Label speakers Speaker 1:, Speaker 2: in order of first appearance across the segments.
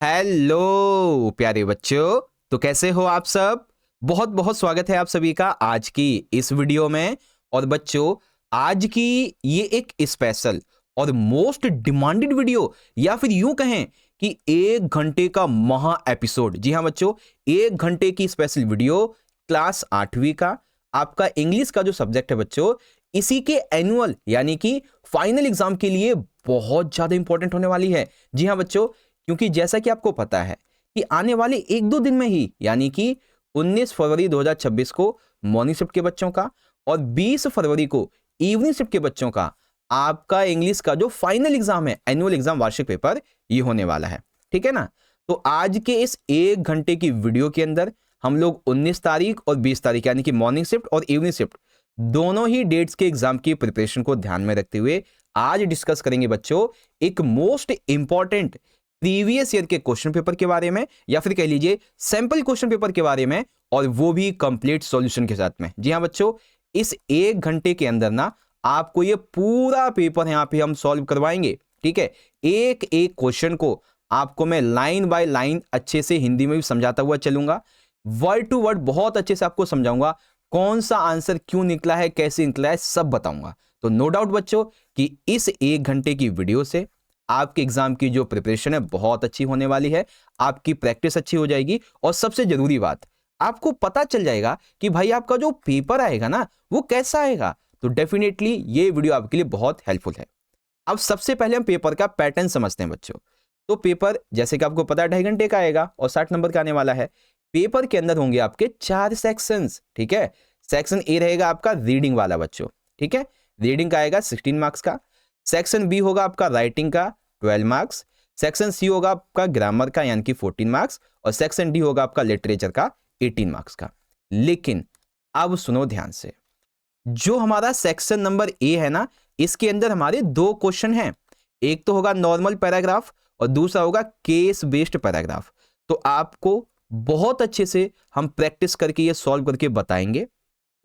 Speaker 1: Hello प्यारे बच्चों, तो कैसे हो आप सब। बहुत बहुत स्वागत है आप सभी का आज की इस वीडियो में। और बच्चों, आज की ये एक स्पेशल और मोस्ट डिमांडेड वीडियो, या फिर यूं कहें कि 1 घंटे का महा एपिसोड। जी हाँ बच्चों, 1 घंटे की स्पेशल वीडियो क्लास 8वीं का आपका इंग्लिश का जो सब्जेक्ट है बच्चों, इसी के एनुअल यानी कि फाइनल एग्जाम के लिए बहुत ज्यादा इंपॉर्टेंट होने वाली है। जी हाँ बच्चों, क्योंकि जैसा कि आपको पता है कि आने वाले 1-2 दिन में ही यानी कि 19 फरवरी 2026 को मॉर्निंग शिफ्ट के बच्चों का और 20 फरवरी को इवनिंग शिफ्ट के बच्चों का आपका इंग्लिश का जो फाइनल एग्जाम है, एनुअल एग्जाम वार्षिक पेपर, ये होने वाला है। ठीक है ना। तो आज के इस 1 घंटे की वीडियो के अंदर हम लोग 19 तारीख और 20 तारीख यानी कि मॉर्निंग शिफ्ट और इवनिंग शिफ्ट दोनों ही डेट्स के एग्जाम की प्रिपरेशन को ध्यान में रखते हुए आज डिस्कस करेंगे बच्चों एक मोस्ट इंपॉर्टेंट प्रीवियस ईयर के क्वेश्चन पेपर के बारे में, या फिर कह लीजिए सैंपल क्वेश्चन पेपर के बारे में, और वो भी कंप्लीट सॉल्यूशन के साथ में। जी हाँ बच्चों, इस 1 घंटे के अंदर ना आपको ये पूरा पेपर यहाँ पे हम सॉल्व करवाएंगे। ठीक है, एक एक क्वेश्चन को आपको मैं लाइन बाय लाइन अच्छे से हिंदी में भी समझाता हुआ चलूंगा, वर्ड टू वर्ड बहुत अच्छे से आपको समझाऊंगा, कौन सा आंसर क्यों निकला है, कैसे निकला है, सब बताऊंगा। तो नो डाउट बच्चों कि इस 1 घंटे की वीडियो से आपके एग्जाम की जो प्रिपरेशन है बहुत अच्छी होने वाली है, आपकी प्रैक्टिस अच्छी हो जाएगी, और सबसे जरूरी बात, आपको पता चल जाएगा कि भाई आपका जो पेपर आएगा ना वो कैसा आएगा। तो डेफिनेटली ये वीडियो आपके लिए बहुत हेल्पफुल है। अब सबसे पहले हम पेपर का पैटर्न समझते हैं बच्चों। तो पेपर जैसे कि आपको पता है 2.5 घंटे का आएगा और 60 नंबर का आने वाला है। पेपर के अंदर होंगे आपके 4 सेक्शंस। ठीक है, सेक्शन ए रहेगा आपका रीडिंग वाला बच्चों। ठीक है, रीडिंग का आएगा 16 मार्क्स का। सेक्शन बी होगा आपका राइटिंग का 12 मार्क्स। सेक्शन सी होगा आपका ग्रामर का यानी कि 14 मार्क्स, और सेक्शन डी होगा आपका लिटरेचर का 18 मार्क्स का। लेकिन अब सुनो ध्यान से, जो हमारा सेक्शन नंबर ए है ना, इसके अंदर हमारे 2 क्वेश्चन हैं। एक तो होगा नॉर्मल पैराग्राफ और दूसरा होगा केस बेस्ड पैराग्राफ। तो आपको बहुत अच्छे से हम प्रैक्टिस करके ये सॉल्व करके बताएंगे।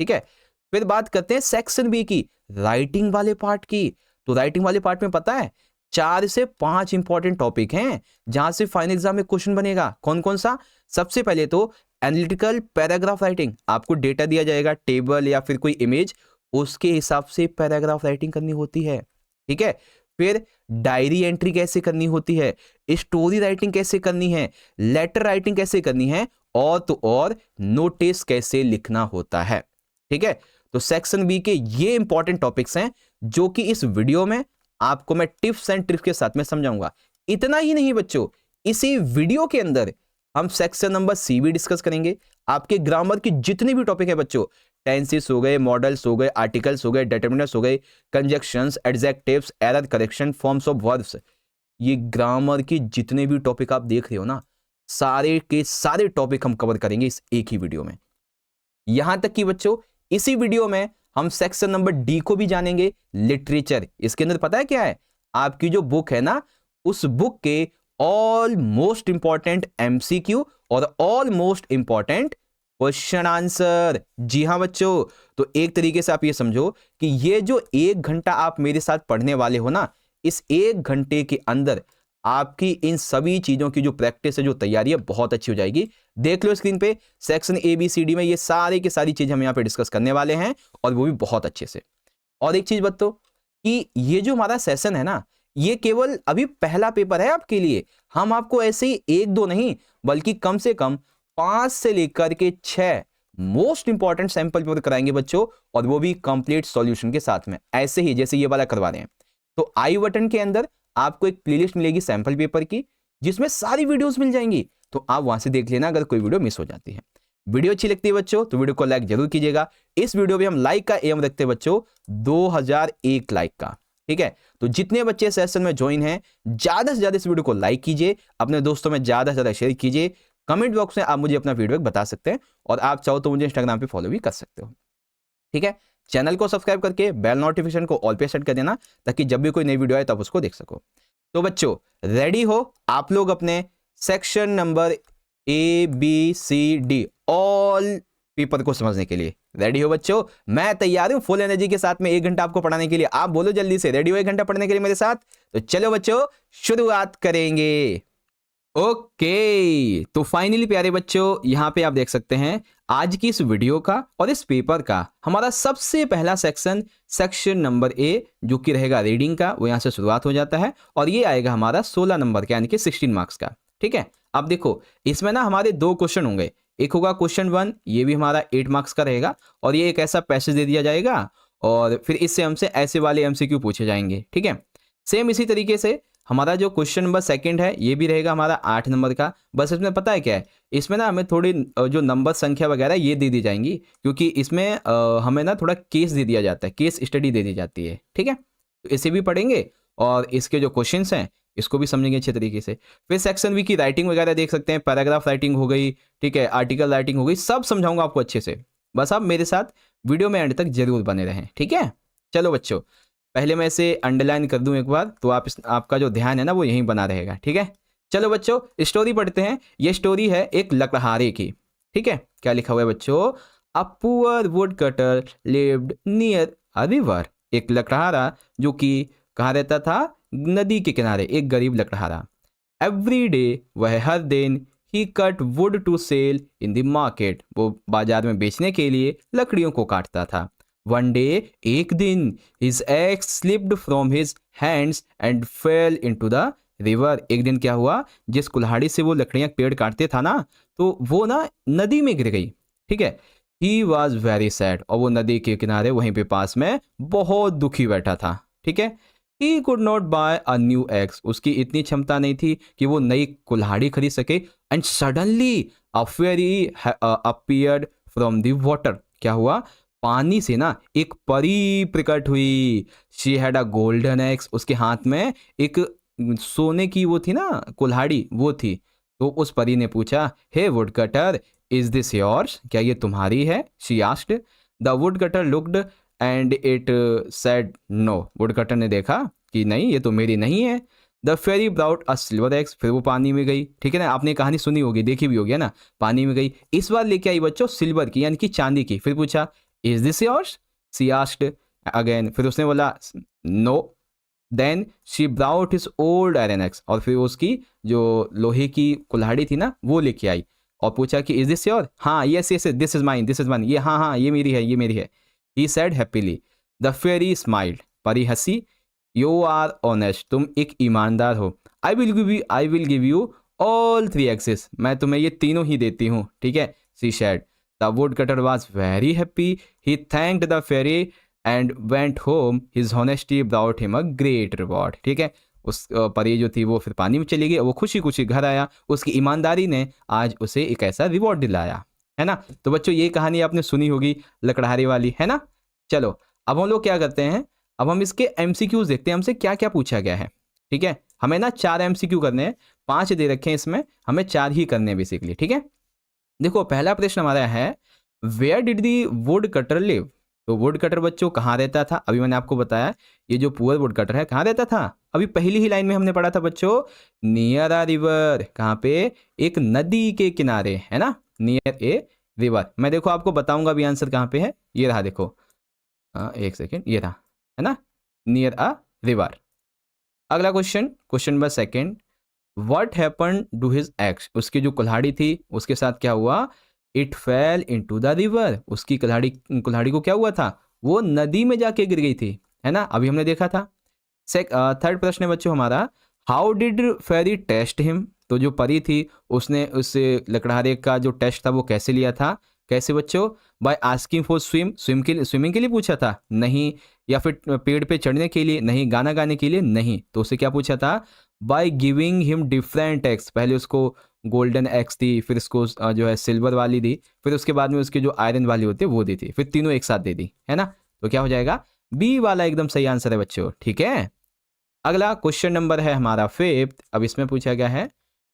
Speaker 1: ठीक है, फिर बात करते हैं सेक्शन बी की, राइटिंग वाले पार्ट की। तो राइटिंग वाले पार्ट में पता है 4 से 5 इंपॉर्टेंट टॉपिक हैं जहां से फाइनल एग्जाम में क्वेश्चन बनेगा। कौन कौन सा? सबसे पहले तो एनालिटिकल पैराग्राफ राइटिंग, आपको डेटा दिया जाएगा, टेबल या फिर कोई इमेज, उसके हिसाब से पैराग्राफ राइटिंग करनी होती है। ठीक है, फिर डायरी एंट्री कैसे करनी होती है, स्टोरी राइटिंग कैसे करनी है, लेटर राइटिंग कैसे करनी है, और तो और नोटिस कैसे लिखना होता है। ठीक है, तो सेक्शन बी के ये इंपॉर्टेंट टॉपिक्स हैं जो कि इस वीडियो में आपको मैं टिप्स एंड ट्रिक्स के साथ में समझाऊंगा। इतना ही नहीं बच्चों, इसी वीडियो के अंदर हम सेक्शन नंबर सी भी डिस्कस करेंगे। आपके ग्रामर की जितने भी टॉपिक है बच्चों, टेंसेस हो गए, मॉडल्स हो गए, आर्टिकल्स हो गए, डिटरमिनर्स हो गए, conjunctions, adjectives, error correction, forms of verbs, ये ग्रामर के जितने भी टॉपिक आप देख रहे हो ना, सारे के सारे टॉपिक हम कवर करेंगे इस एक ही वीडियो में। यहां तक कि बच्चों इसी वीडियो में हम सेक्शन नंबर डी को भी जानेंगे, लिटरेचर। इसके अंदर पता है क्या है, आपकी जो बुक है ना, उस बुक के ऑल मोस्ट इंपॉर्टेंट एमसीक्यू और all most important question answer. जी हां बच्चों, तो एक तरीके से आप ये समझो कि ये जो 1 घंटा आप मेरे साथ पढ़ने वाले हो ना, इस 1 घंटे के अंदर आपकी इन सभी चीजों की जो प्रैक्टिस है, जो तैयारी है, बहुत अच्छी हो जाएगी। देख लो स्क्रीन पे, section A B C D में ये सारी की सारी चीज हम यहाँ पे डिस्कस करने वाले हैं, और वो भी बहुत अच्छे से। और एक चीज बताओ कि ये जो हमारा सेशन है ना, ये केवल अभी पहला पेपर है आपके लिए। हम आपको ऐसे ही 1-2 नहीं, बल्कि कम से कम 5 से लेकर के 6 मोस्ट इंपॉर्टेंट सैंपल पेपर कराएंगे बच्चों, और वो भी कंप्लीट सॉल्यूशन के साथ में, ऐसे ही जैसे ये वाला करवा रहे हैं। तो आई बटन के अंदर आपको एक प्लेलिस्ट मिलेगी सैंपल पेपर की, जिसमें सारी वीडियोस मिल जाएंगी। तो आप वहां से देख लेना अगर कोई वीडियो मिस हो जाती है। वीडियो अच्छी लगती है बच्चों तो वीडियो को लाइक जरूर कीजिएगा। इस वीडियो में हम लाइक का एम रखते हैं बच्चों 2001 लाइक का। ठीक है, तो जितने बच्चे सेशन में ज्वाइन हैं, ज्यादा से ज्यादा इस वीडियो को लाइक कीजिए, अपने दोस्तों में ज्यादा से ज्यादा शेयर कीजिए। कमेंट बॉक्स में आप मुझे अपना फीडबैक बता सकते हैं, और आप चाहो तो मुझे इंस्टाग्राम पे फॉलो भी कर सकते हो। ठीक है, चैनल को सब्सक्राइब करके बेल नोटिफिकेशन को ऑल पे सेट कर देना, ताकि जब भी कोई नई वीडियो आए तब उसको देख सको। तो बच्चों रेडी हो आप लोग अपने section number A B C D all paper को समझने के लिए? रेडी हो बच्चों? मैं तैयार हूं फुल एनर्जी के साथ में 1 घंटा आपको पढ़ाने के लिए। आप बोलो जल्दी से, रेडी हो 1 घंटा पढ़ने के लिए मेरे साथ? तो चलो बच्चों शुरुआत करेंगे। ओके, तो फाइनली प्यारे बच्चों यहाँ पे आप देख सकते हैं आज की इस वीडियो का और इस पेपर का हमारा सबसे पहला सेक्शन नंबर ए जो कि रहेगा रीडिंग का, वो यहाँ से शुरुआत हो जाता है और ये आएगा हमारा 16 नंबर का यानी कि 16 मार्क्स का। ठीक है, अब देखो इसमें ना हमारे दो क्वेश्चन होंगे, एक होगा क्वेश्चन 1, ये भी हमारा 8 मार्क्स का रहेगा और ये एक ऐसा पैसेज दे दिया जाएगा और फिर इससे हमसे ऐसे वाले एमसीक्यू पूछे जाएंगे। ठीक है, सेम इसी तरीके से हमारा जो क्वेश्चन नंबर सेकंड है ये भी रहेगा हमारा 8 नंबर का। बस इसमें पता है क्या है, इसमें ना हमें थोड़ी जो नंबर संख्या वगैरह ये दे दी जाएंगी क्योंकि इसमें हमें ना थोड़ा केस दे दिया जाता है, केस स्टडी दे दी जाती है। ठीक है, तो इसे भी पढ़ेंगे और इसके जो क्वेश्चंस हैं इसको भी समझेंगे अच्छे तरीके से। फिर सेक्शन वी की राइटिंग वगैरह देख सकते हैं, पैराग्राफ राइटिंग हो गई, ठीक है, आर्टिकल राइटिंग हो गई, सब समझाऊंगा आपको अच्छे से। बस आप मेरे साथ वीडियो में एंड तक जरूर बने रहें। ठीक है, चलो बच्चों पहले मैं इसे अंडरलाइन कर दूं एक बार तो आपका जो ध्यान है ना वो यहीं बना रहेगा। ठीक है, चलो बच्चों स्टोरी पढ़ते हैं। ये स्टोरी है एक लकड़हारे की। ठीक है, क्या लिखा हुआ है बच्चों, अ poor wood cutter lived near a river. एक लकड़हारा जो कि कहाँ रहता था, नदी के किनारे, एक गरीब लकड़हारा। एवरी डे, वह हर दिन, he cut wood to sell in the market, वो बाजार में बेचने के लिए लकड़ियों को काटता था। वन डे, एक दिन, his axe slipped from his hands and fell into the river। एक दिन क्या हुआ, जिस कुल्हाड़ी से वो लकड़ियां पेड़ काटते था ना तो वो ना नदी में गिर गई। ठीक है, he was very sad, और वो नदी के किनारे वहीं पे पास में बहुत दुखी बैठा था। ठीक है, he could not buy a new axe, उसकी इतनी क्षमता नहीं थी कि वो नई कुल्हाड़ी खरीद सके। and suddenly a fairy appeared from the water। क्या हुआ, पानी से ना एक परी प्रकट हुई। She had a golden x, उसके हाथ में एक सोने की वो थी ना कुल्हाड़ी वो थी। तो उस परी ने पूछा, hey wood cutter, is this yours, क्या ये तुम्हारी है? She asked. The wood cutter looked and it said no. Wood cutter ने देखा कि नहीं ये तो मेरी नहीं है। The fairy brought a silver axe, फिर वो पानी में गई। ठीक है ना, आपने कहानी सुनी होगी, देखी भी होगी है ना, पानी में गई। इस बार लेके आई बच्चों सिल्वर की यानी कि चांदी की। फिर पूछा, is this yours, she asked again, फिर उसने बोला no. Then she brought his old iron axe, और फिर उसकी जो लोहे की कुल्हाड़ी थी ना वो लेके आई और पूछा कि इज दिस योर, हाँ yes yes this is mine, this is mine, ये हाँ हाँ ये मेरी है, ये मेरी है। He said happily. The fairy smiled, परी हंसी। यू आर ऑनेस्ट, तुम एक ईमानदार हो। I will give you all 3 axes, मैं तुम्हें ये तीनों ही देती हूँ। ठीक है, she said. The wood cutter was very happy. He thanked the fairy and went home. His honesty brought him a great reward. ठीक है, उस परी जो थी वो फिर पानी में चली गई, वो खुशी खुशी घर आया। उसकी ईमानदारी ने आज उसे एक ऐसा रिवॉर्ड दिलाया, है ना। तो बच्चों ये कहानी आपने सुनी होगी लकड़हारे वाली, है ना। चलो अब हम लोग क्या करते हैं, अब हम इसके एमसीक्यूज देखते हैं, हमसे क्या क्या पूछा गया है। ठीक है, हमें ना 4 एमसीक्यू करने हैं, 5 दे रखे हैं इसमें, हमें 4 ही करने हैं बेसिकली। ठीक है, देखो पहला प्रश्न हमारा है, where did the woodcutter live. तो वुड कटर बच्चों कहाँ रहता था, अभी मैंने आपको बताया ये जो पुअर वुड कटर है कहाँ रहता था, अभी पहली ही लाइन में हमने पढ़ा था बच्चों, नियर अ रिवर, कहाँ पे, एक नदी के किनारे, है ना, नियर ए रिवर। मैं देखो आपको बताऊंगा अभी आंसर कहाँ पे है, ये रहा देखो, एक सेकेंड, ये रहा, है ना, नियर अ रिवर। अगला question, question number second, what happen to his axe, उसकी जो कुल्हाड़ी थी उसके साथ क्या हुआ, it fell into the river, उसकी कुल्हाड़ी को क्या हुआ था, वो नदी में जाके गिर गई थी, है ना, अभी हमने देखा था। थर्ड प्रश्न है बच्चों हमारा, how did fairy test him, तो जो परी थी उसने उस लकड़हारे का जो टेस्ट था वो कैसे लिया था, कैसे बच्चों, बाय आस्किंग फॉर स्विमिंग के लिए पूछा था, नहीं, या फिर पेड़ पे चढ़ने के लिए, नहीं, गाना गाने के लिए, नहीं, तो उसे क्या पूछा था, by giving him different x, पहले उसको गोल्डन एक्स दी, फिर उसको जो है सिल्वर वाली दी, फिर उसके बाद में उसकी जो आयरन वाली होती है वो दी थी, फिर तीनों एक साथ दे दी, है ना। तो क्या हो जाएगा, बी वाला एकदम सही आंसर है बच्चों। ठीक है, अगला क्वेश्चन नंबर है हमारा 5th, अब इसमें पूछा गया है,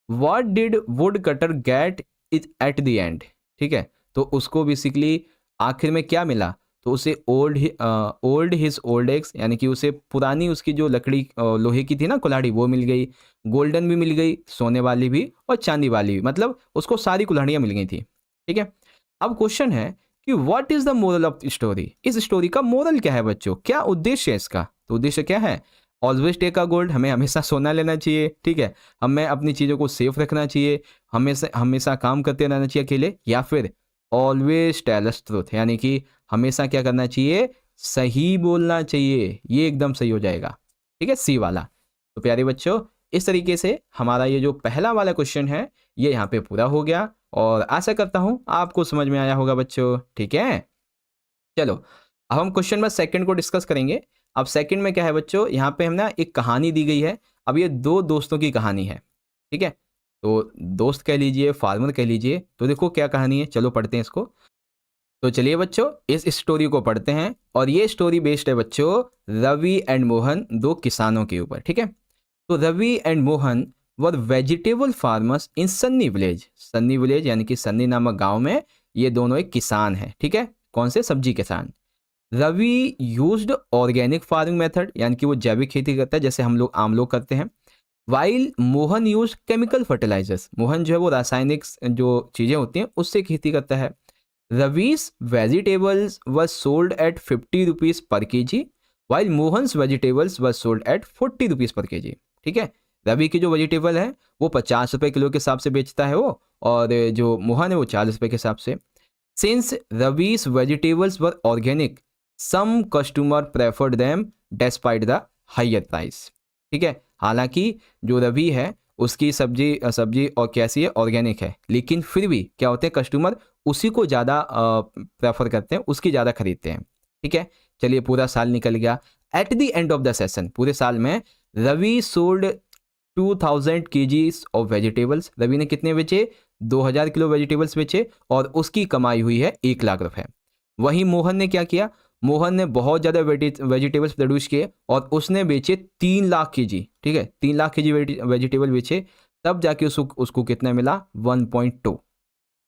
Speaker 1: what did would cutter get it at the and. ठीक है, तो उसको बेसिकली आखिर में क्या मिला, तो उसे ओल्ड हिज ओल्ड एक्स, यानी कि उसे पुरानी उसकी जो लकड़ी लोहे की थी ना कुल्हाड़ी वो मिल गई, गोल्डन भी मिल गई, सोने वाली भी और चांदी वाली भी, मतलब उसको सारी कुल्हाड़ियाँ मिल गई थी। ठीक है, अब क्वेश्चन है कि what is the moral of story, इस स्टोरी का मोरल क्या है बच्चों, क्या उद्देश्य है इसका, तो उद्देश्य क्या है, ऑलवेज टेक अ गोल्ड, हमें हमेशा सोना लेना चाहिए, ठीक है, हमें अपनी चीज़ों को सेफ रखना चाहिए, हमेशा हमेशा काम करते रहना चाहिए अकेले, या फिर ऑलवेज टेल अस ट्रूथ, यानी कि हमेशा क्या करना चाहिए, सही बोलना चाहिए। ये एकदम सही हो जाएगा, ठीक है, सी वाला। तो प्यारे बच्चों, इस तरीके से हमारा ये जो पहला वाला क्वेश्चन है ये यहाँ पे पूरा हो गया, और आशा करता हूँ आपको समझ में आया होगा बच्चों, ठीक है। चलो अब हम क्वेश्चन नंबर सेकंड को डिस्कस करेंगे। अब सेकंड में क्या है बच्चों, यहाँ पे हम ना एक कहानी दी गई है। अब ये दो दोस्तों की कहानी है, ठीक है, तो दोस्त कह लीजिए, फार्मर कह लीजिए। तो देखो क्या कहानी है, चलो पढ़ते हैं इसको। तो चलिए बच्चों इस स्टोरी को पढ़ते हैं, और ये स्टोरी बेस्ड है बच्चों रवि एंड मोहन, दो किसानों के ऊपर, ठीक है। तो Ravi and Mohan were vegetable farmers in Sunny village. Sunny village यानी कि सन्नी नामक गांव में ये दोनों एक किसान है, ठीक है, कौन से, सब्जी किसान। Ravi used organic farming method, यानी कि वो जैविक खेती करता है जैसे हम लोग आम लोग करते हैं। While Mohan use chemical fertilisers, Mohan जो है वो रासायनिक जो चीज़ें होती हैं उससे खेती करता है। Ravi's vegetables were sold at 50 rupees per K G, while Mohan's vegetables were sold at 40 rupees per K जी, ठीक है। रवि की जो वेजिटेबल है वो 50 रुपये किलो के हिसाब से बेचता है वो, और जो मोहन है वो 40 रुपये के हिसाब से। Since Ravi's vegetables were organic, some customer preferred them despite the higher price, ठीक है। हालांकि जो रवि है उसकी सब्जी और कैसी है, ऑर्गेनिक है, लेकिन फिर भी क्या होते हैं, कस्टमर उसी को ज़्यादा प्रेफर करते हैं, उसकी ज़्यादा खरीदते हैं, ठीक है। चलिए पूरा साल निकल गया। At the end of the session, पूरे साल में Ravi sold 2000 kgs of vegetables. Ravi ने कितने बेचे, 2000 किलो वेजिटेबल्स बेचे, और उसकी कमाई हुई है 1 लाख रुपए। वहीं मोहन ने क्या किया, मोहन ने बहुत ज़्यादा वेजिटेबल्स प्रोड्यूस किए और उसने बेचे 3 लाख केजी, ठीक है, 3 लाख केजी वेजिटेबल बेचे, तब जाके उसको कितना मिला, 1.2,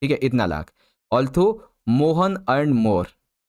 Speaker 1: ठीक है, इतना lakh. Although Mohan earn more,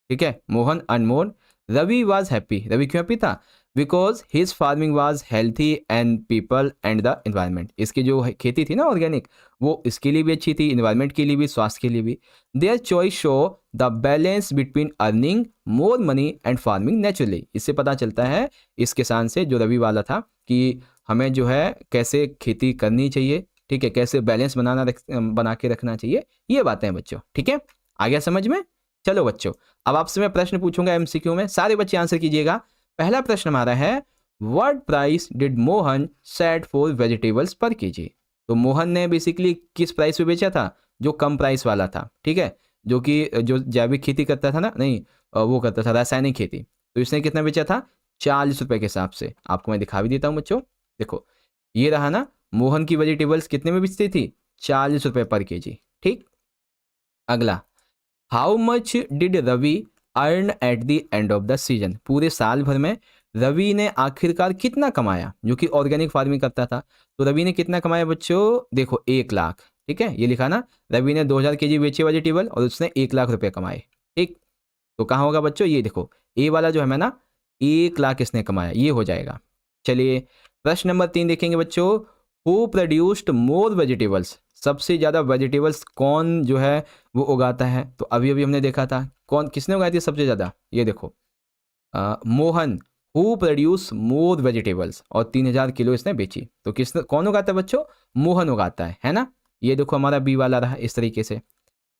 Speaker 1: ठीक है, Mohan earn more. Ravi was happy, Ravi क्यों हैप्पी था, because his farming was healthy and people and the environment. इसकी जो खेती थी ना ऑर्गेनिक, वो इसके लिए भी अच्छी थी, इन्वायरमेंट के लिए भी, स्वास्थ्य के लिए भी। Their choice show the balance between earning more money and farming naturally. इससे पता चलता है इस किसान से, जो रवि वाला था, कि हमें जो है कैसे खेती करनी चाहिए, ठीक है, कैसे बैलेंस बना के रखना चाहिए, ये बातें हैं बच्चों, ठीक है, आ गया समझ में। चलो बच्चों अब आपसे मैं प्रश्न पूछूंगा एमसीक्यू में, सारे बच्चे आंसर कीजिएगा। पहला प्रश्न हमारा है, what price did Mohan set for vegetables पर केजी। तो मोहन ने बेसिकली किस प्राइस पे बेचा था, जो कम प्राइस वाला था, ठीक है, जो कि जो जैविक खेती करता था ना, नहीं वो करता था रासायनिक खेती, तो इसने कितना बेचा था, 40 रुपये के हिसाब से। आपको मैं दिखा भी देता हूँ बच्चों, देखो ये रहा ना, मोहन की वेजिटेबल्स कितने में बेचती थी, 40 रुपये पर केजी, ठीक। अगला, how much did Ravi earn at the end of the season. पूरे साल भर में रवि ने आखिरकार कितना कमाया, जो कि ऑर्गेनिक फार्मिंग करता था। तो रवि ने कितना कमाया बच्चों, देखो 1 लाख, ठीक है, ये लिखा ना, रवि ने 2000 केजी बेचे वेजिटेबल और उसने 1 लाख रुपए कमाए, ठीक। तो कहाँ होगा बच्चों, ये देखो ए वाला जो है ना, 1 लाख इसने कमाया, ये हो जाएगा। चलिए प्रश्न नंबर 3 देखेंगे बच्चों, हु प्रोड्यूस्ड मोर वेजिटेबल्स। सबसे ज़्यादा वेजिटेबल्स कौन जो है वो उगाता है। तो अभी अभी हमने देखा था, कौन किसने उगाई थी सबसे ज़्यादा, ये देखो Mohan, who produce more vegetables, और 3000 किलो इसने बेची। तो किसने, कौन उगाता है बच्चों, मोहन उगाता है ना। ये देखो हमारा बी वाला रहा इस तरीके से।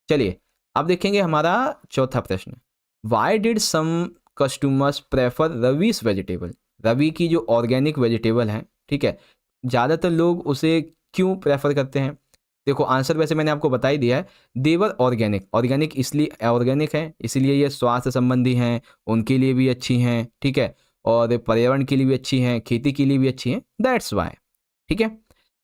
Speaker 1: चलिए अब देखेंगे हमारा चौथा प्रश्न, why did some customers prefer Ravi's vegetable. Ravi की जो ऑर्गेनिक वेजिटेबल है, ठीक है, ज़्यादातर लोग उसे क्यों प्रेफर करते हैं। देखो आंसर वैसे मैंने आपको बता ही दिया है, देवर ऑर्गेनिक, ऑर्गेनिक इसलिए ऑर्गेनिक है, इसीलिए ये स्वास्थ्य संबंधी हैं, उनके लिए भी अच्छी हैं, ठीक है, और पर्यावरण के लिए भी अच्छी हैं, खेती के लिए भी अच्छी हैं, दैट्स वाई, ठीक है।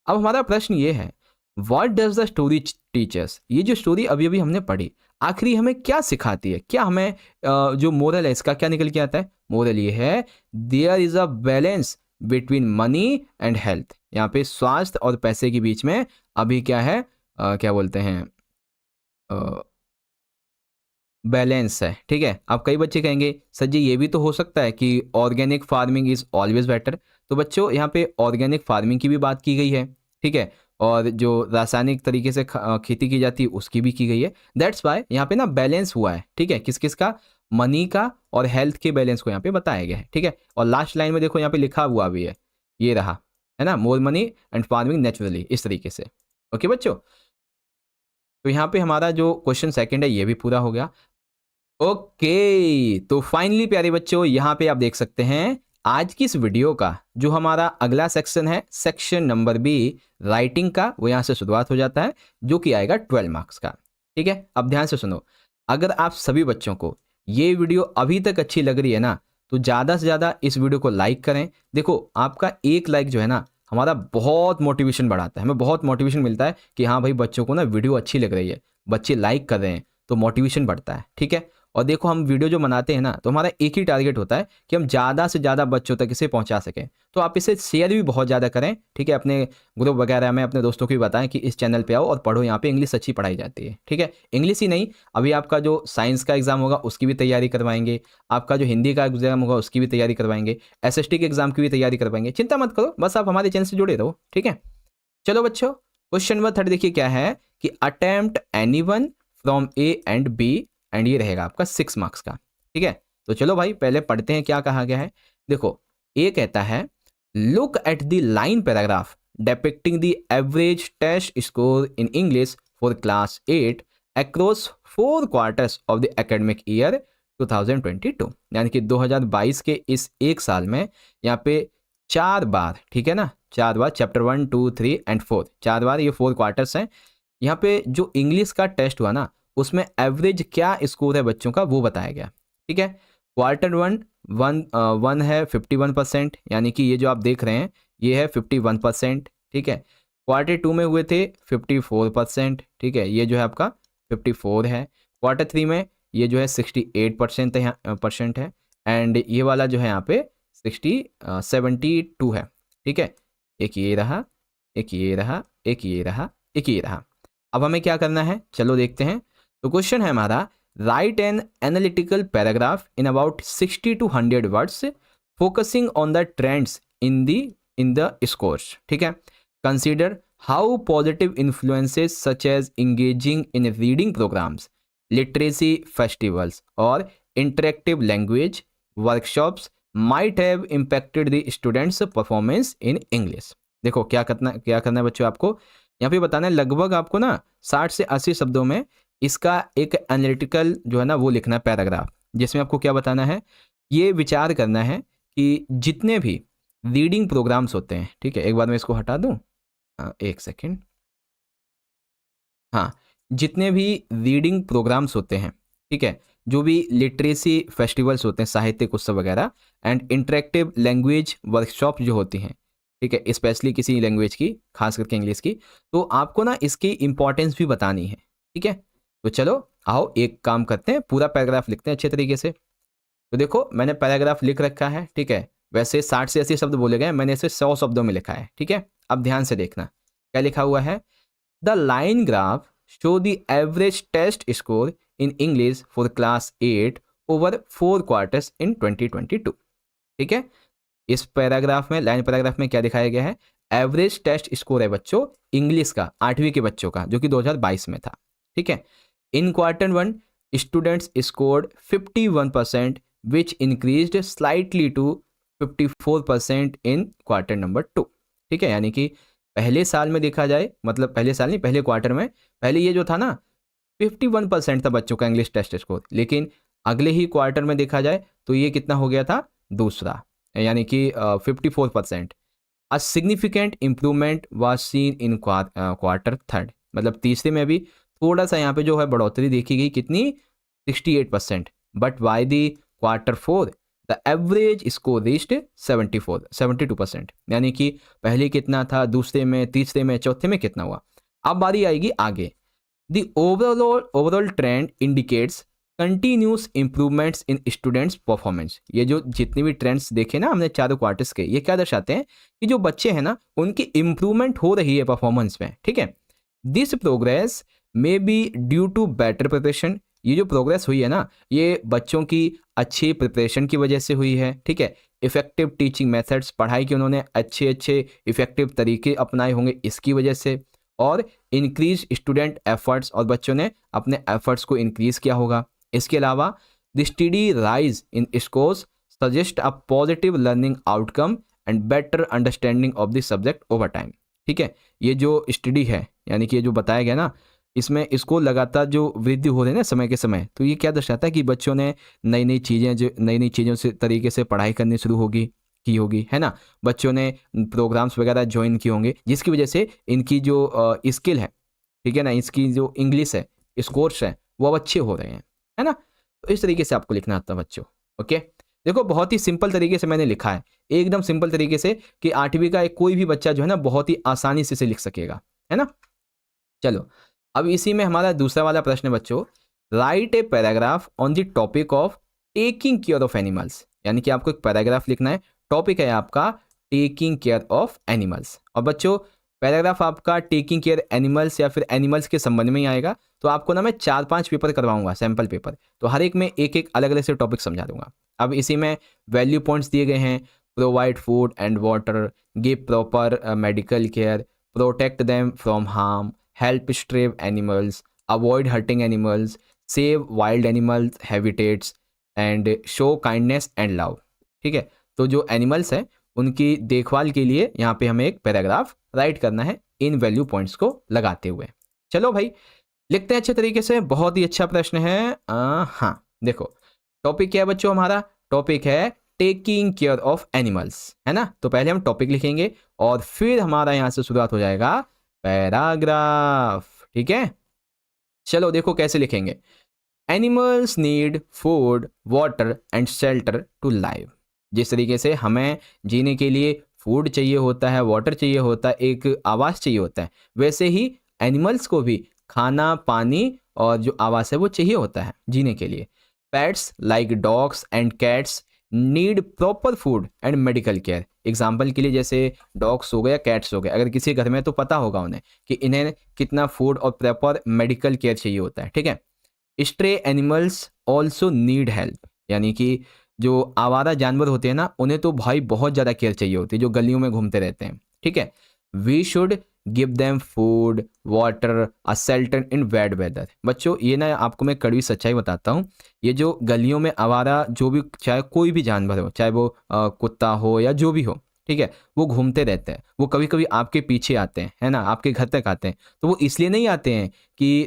Speaker 1: अब हमारा प्रश्न ये है, what does the story teachers. ये जो स्टोरी अभी अभी हमने पढ़ी, आखिरी हमें क्या सिखाती है, क्या हमें जो मोरल है इसका क्या निकल के आता है। मोरल ये है, there is a balance between money and health. यहाँ पे स्वास्थ्य और पैसे के बीच में अभी क्या है, क्या बोलते हैं, बैलेंस है, ठीक है। अब कई बच्चे कहेंगे सर जी ये भी तो हो सकता है कि organic farming is always better. तो बच्चों यहाँ पे ऑर्गेनिक फार्मिंग की भी बात की गई है, ठीक है, और जो रासायनिक तरीके से खेती की जाती है उसकी भी की गई है। दैट्स वाई यहाँ पे ना बैलेंस हुआ है, ठीक है, किस किस का, मनी का और हेल्थ के बैलेंस को यहाँ पे बताया गया है, ठीक है। और लास्ट लाइन में देखो यहाँ पे लिखा हुआ भी है, ये रहा, है ना, more money and farming naturally, इस तरीके से। ओके बच्चों, तो यहाँ पे हमारा जो क्वेश्चन सेकंड है ये भी पूरा हो गया। ओके, तो फाइनली प्यारे बच्चों यहाँ पे आप देख सकते हैं आज की इस वीडियो का जो हमारा अगला सेक्शन है, सेक्शन नंबर बी राइटिंग का, वो यहाँ से शुरुआत हो जाता है, जो कि आएगा 12 मार्क्स का, ठीक है। अब ध्यान से सुनो, अगर आप सभी बच्चों को ये वीडियो अभी तक अच्छी लग रही है ना, तो ज़्यादा से ज़्यादा इस वीडियो को लाइक करें। देखो आपका एक लाइक जो है ना, हमारा बहुत मोटिवेशन बढ़ाता है, हमें बहुत मोटिवेशन मिलता है कि हाँ भाई बच्चों को ना वीडियो अच्छी लग रही है, बच्चे लाइक कर रहे हैं, तो मोटिवेशन बढ़ता है, ठीक है। और देखो हम वीडियो जो बनाते हैं ना, तो हमारा एक ही टारगेट होता है कि हम ज़्यादा से ज़्यादा बच्चों तक इसे पहुंचा सकें। तो आप इसे शेयर भी बहुत ज़्यादा करें, ठीक है, अपने ग्रुप वगैरह में अपने दोस्तों को भी बताएं कि इस चैनल पे आओ और पढ़ो, यहाँ पे इंग्लिश अच्छी पढ़ाई जाती है, ठीक है। इंग्लिश ही नहीं, अभी आपका जो साइंस का एग्जाम होगा उसकी भी तैयारी करवाएंगे, आपका जो हिंदी का एग्जाम होगा उसकी भी तैयारी करवाएंगे, SST के एग्जाम की भी तैयारी करवाएंगे। चिंता मत करो, बस आप हमारे चैनल से जुड़े रहो, ठीक है। चलो बच्चों, क्वेश्चन नंबर 3 देखिए क्या है कि attempt anyone from A and B, and ये रहेगा आपका 6 मार्क्स का, ठीक है। तो चलो भाई पहले पढ़ते हैं क्या कहा गया है। देखो ए कहता है look at the line paragraph depicting the average test score in English for class 8 across 4 quarters of the academic year 2022, यानी कि 2022 के इस एक साल में यहाँ पे 4 बार, ठीक है ना, 4 बार चैप्टर 1, 2, 3 एंड 4, 4 बार, ये 4 क्वार्टर्स हैं। यहाँ पे जो इंग्लिश का टेस्ट हुआ ना, उसमें एवरेज क्या स्कोर है बच्चों का वो बताया गया, ठीक है। क्वार्टर वन है 51%, यानी कि ये जो आप देख रहे हैं ये है 51%, ठीक है। क्वार्टर 2 में हुए थे 54%, ठीक है, ये जो है आपका 54 है। क्वार्टर 3 में ये जो है 68% है, एंड ये वाला जो है यहाँ पे 72 है, ठीक है। एक ये रहा, एक ये रहा, एक ये रहा, एक ये रहा। अब हमें क्या करना है, चलो देखते हैं। तो क्वेश्चन है हमारा write an analytical paragraph in about 60 to 100 words focusing on the trends in the scores, ठीक है। Consider how positive influences such as engaging in reading programmes, literacy festivals और interactive language workshops might have impacted the students performance in English. देखो क्या करना है बच्चों, आपको यहाँ पे बताना है लगभग आपको ना 60 से 80 शब्दों में इसका एक एनालिटिकल जो है ना वो लिखना है पैराग्राफ, जिसमें आपको क्या बताना है, ये विचार करना है कि जितने भी रीडिंग प्रोग्राम्स होते हैं, ठीक है, एक बार मैं इसको हटा दूं, एक सेकेंड, हाँ, जितने भी रीडिंग प्रोग्राम्स होते हैं, ठीक है, जो भी लिटरेसी फेस्टिवल्स होते हैं, साहित्यिक उत्सव वगैरह, एंड इंटरेक्टिव लैंग्वेज वर्कशॉप जो होती हैं, ठीक है, स्पेशली किसी लैंग्वेज की, खास करके इंग्लिश की, तो आपको ना इसकी इंपॉर्टेंस भी बतानी है, ठीक है। तो चलो आओ एक काम करते हैं, पूरा पैराग्राफ लिखते हैं अच्छे तरीके से। तो देखो मैंने पैराग्राफ लिख रखा है, ठीक है, वैसे 60 से 80 शब्द बोले गए, मैंने इसे 100 शब्दों में लिखा है, ठीक है। अब ध्यान से देखना क्या लिखा हुआ है, the line graph show the average test score in English for class 8 over 4 quarters in 2022, ठीक है। इस पैराग्राफ में, लाइन पैराग्राफ में क्या दिखाया गया है, एवरेज टेस्ट स्कोर है बच्चों इंग्लिश का 8वीं के बच्चों का, जो कि 2022 में था, ठीक है। In quarter 1 students scored 51% which increased slightly to 54% in quarter number 2, ठीक है। यानी कि पहले साल में देखा जाए, मतलब पहले साल नहीं, पहले क्वार्टर में, पहले ये जो था ना 51% था बच्चों का इंग्लिश टेस्ट स्कोर, लेकिन अगले ही क्वार्टर में देखा जाए तो ये कितना हो गया था, दूसरा, यानी कि 54%। A significant improvement was seen in quarter 3, मतलब तीसरे में भी थोड़ा सा यहाँ पे जो है बढ़ोतरी देखी गई, कितनी, 68%, but by the quarter 4 the average score reached 72%, यानी कि पहले कितना था, दूसरे में, तीसरे में, चौथे में कितना हुआ। अब बारी आएगी आगे, the overall trend indicates continuous improvements in students performance. ये जो जितने भी ट्रेंड्स देखे ना हमने चारों क्वार्टर्स के, ये क्या दर्शाते हैं कि जो बच्चे हैं ना उनकी इंप्रूवमेंट हो रही है परफॉर्मेंस में, ठीक है। This progress may be due to better preparation, ये जो प्रोग्रेस हुई है ना ये बच्चों की अच्छी प्रिपरेशन की वजह से हुई है, ठीक है। इफेक्टिव टीचिंग मेथड्स, पढ़ाई के उन्होंने अच्छे इफेक्टिव तरीके अपनाए होंगे इसकी वजह से, और इंक्रीज स्टूडेंट एफर्ट्स, और बच्चों ने अपने एफर्ट्स को इंक्रीज किया होगा। इसके अलावा the study rise in scores suggest a positive learning outcome and better understanding of the subject over time. ठीक है, ये जो स्टडी है यानी कि ये जो बताया गया ना, इसमें इसको लगातार जो वृद्धि हो रही है ना समय के समय, तो ये क्या दर्शाता है कि बच्चों ने नई नई चीज़ें, जो नई नई चीज़ों से तरीके से पढ़ाई करनी शुरू की होगी, है ना। बच्चों ने प्रोग्राम्स वगैरह ज्वाइन किए होंगे, जिसकी वजह से इनकी जो स्किल है, ठीक है ना, इसकी जो इंग्लिश है, स्कोर्स है, वो अब अच्छे हो रहे हैं, है ना। तो इस तरीके से आपको लिखना आता है बच्चों। ओके, देखो बहुत ही सिंपल तरीके से मैंने लिखा है, एकदम सिंपल तरीके से कि 8वीं का कोई भी बच्चा जो है ना बहुत ही आसानी से इसे लिख सकेगा, है ना। चलो, अब इसी में हमारा दूसरा वाला प्रश्न है बच्चों, right a paragraph on the topic of taking care of animals. यानी कि आपको एक पैराग्राफ लिखना है, टॉपिक है आपका टेकिंग केयर ऑफ एनिमल्स। और बच्चों पैराग्राफ आपका टेकिंग केयर एनिमल्स या फिर एनिमल्स के संबंध में ही आएगा, तो आपको ना मैं 4-5 पेपर करवाऊंगा, सैम्पल पेपर, तो हर एक में एक एक अलग अलग से टॉपिक समझा दूंगा। अब इसी में वैल्यू पॉइंट्स दिए गए हैं, provide food and water, give proper medical care, protect them from harm, help stray animals, avoid hurting animals, save wild animals habitats and show kindness and love। ठीक है, तो जो एनिमल्स हैं उनकी देखभाल के लिए यहाँ पे हमें एक पैराग्राफ राइट करना है इन वैल्यू पॉइंट्स को लगाते हुए। चलो भाई लिखते हैं अच्छे तरीके से, बहुत ही अच्छा प्रश्न है। हाँ देखो टॉपिक क्या है बच्चों, हमारा टॉपिक है टेकिंग केयर ऑफ एनिमल्स, है ना। तो पहले हम टॉपिक लिखेंगे और फिर हमारा यहाँ से शुरुआत हो जाएगा पैराग्राफ। ठीक है, चलो देखो कैसे लिखेंगे। Animals need food water and shelter to live. जिस तरीके से हमें जीने के लिए फूड चाहिए होता है, वाटर चाहिए होता है, एक आवास चाहिए होता है, वैसे ही एनिमल्स को भी खाना पानी और जो आवास है वो चाहिए होता है जीने के लिए। Pets like dogs and cats need proper food and medical care. Example के लिए जैसे डॉग्स हो गए या कैट्स हो गए, अगर किसी घर में तो पता होगा उन्हें कि इन्हें कितना फूड और प्रॉपर मेडिकल केयर चाहिए होता है। ठीक है, stray animals also need help, यानी कि जो आवारा जानवर होते हैं ना, उन्हें तो भाई बहुत ज़्यादा केयर चाहिए होती है, जो गलियों में घूमते रहते हैं। ठीक है, we should give them food water a shelter in bad weather. बच्चों ये ना आपको मैं कड़वी सच्चाई बताता हूँ, ये जो गलियों में आवारा जो भी, चाहे कोई भी जानवर हो, चाहे वो कुत्ता हो या जो भी हो, ठीक है, वो घूमते रहते हैं, वो कभी कभी आपके पीछे आते हैं, है ना, आपके घर तक आते हैं। तो वो इसलिए नहीं आते हैं कि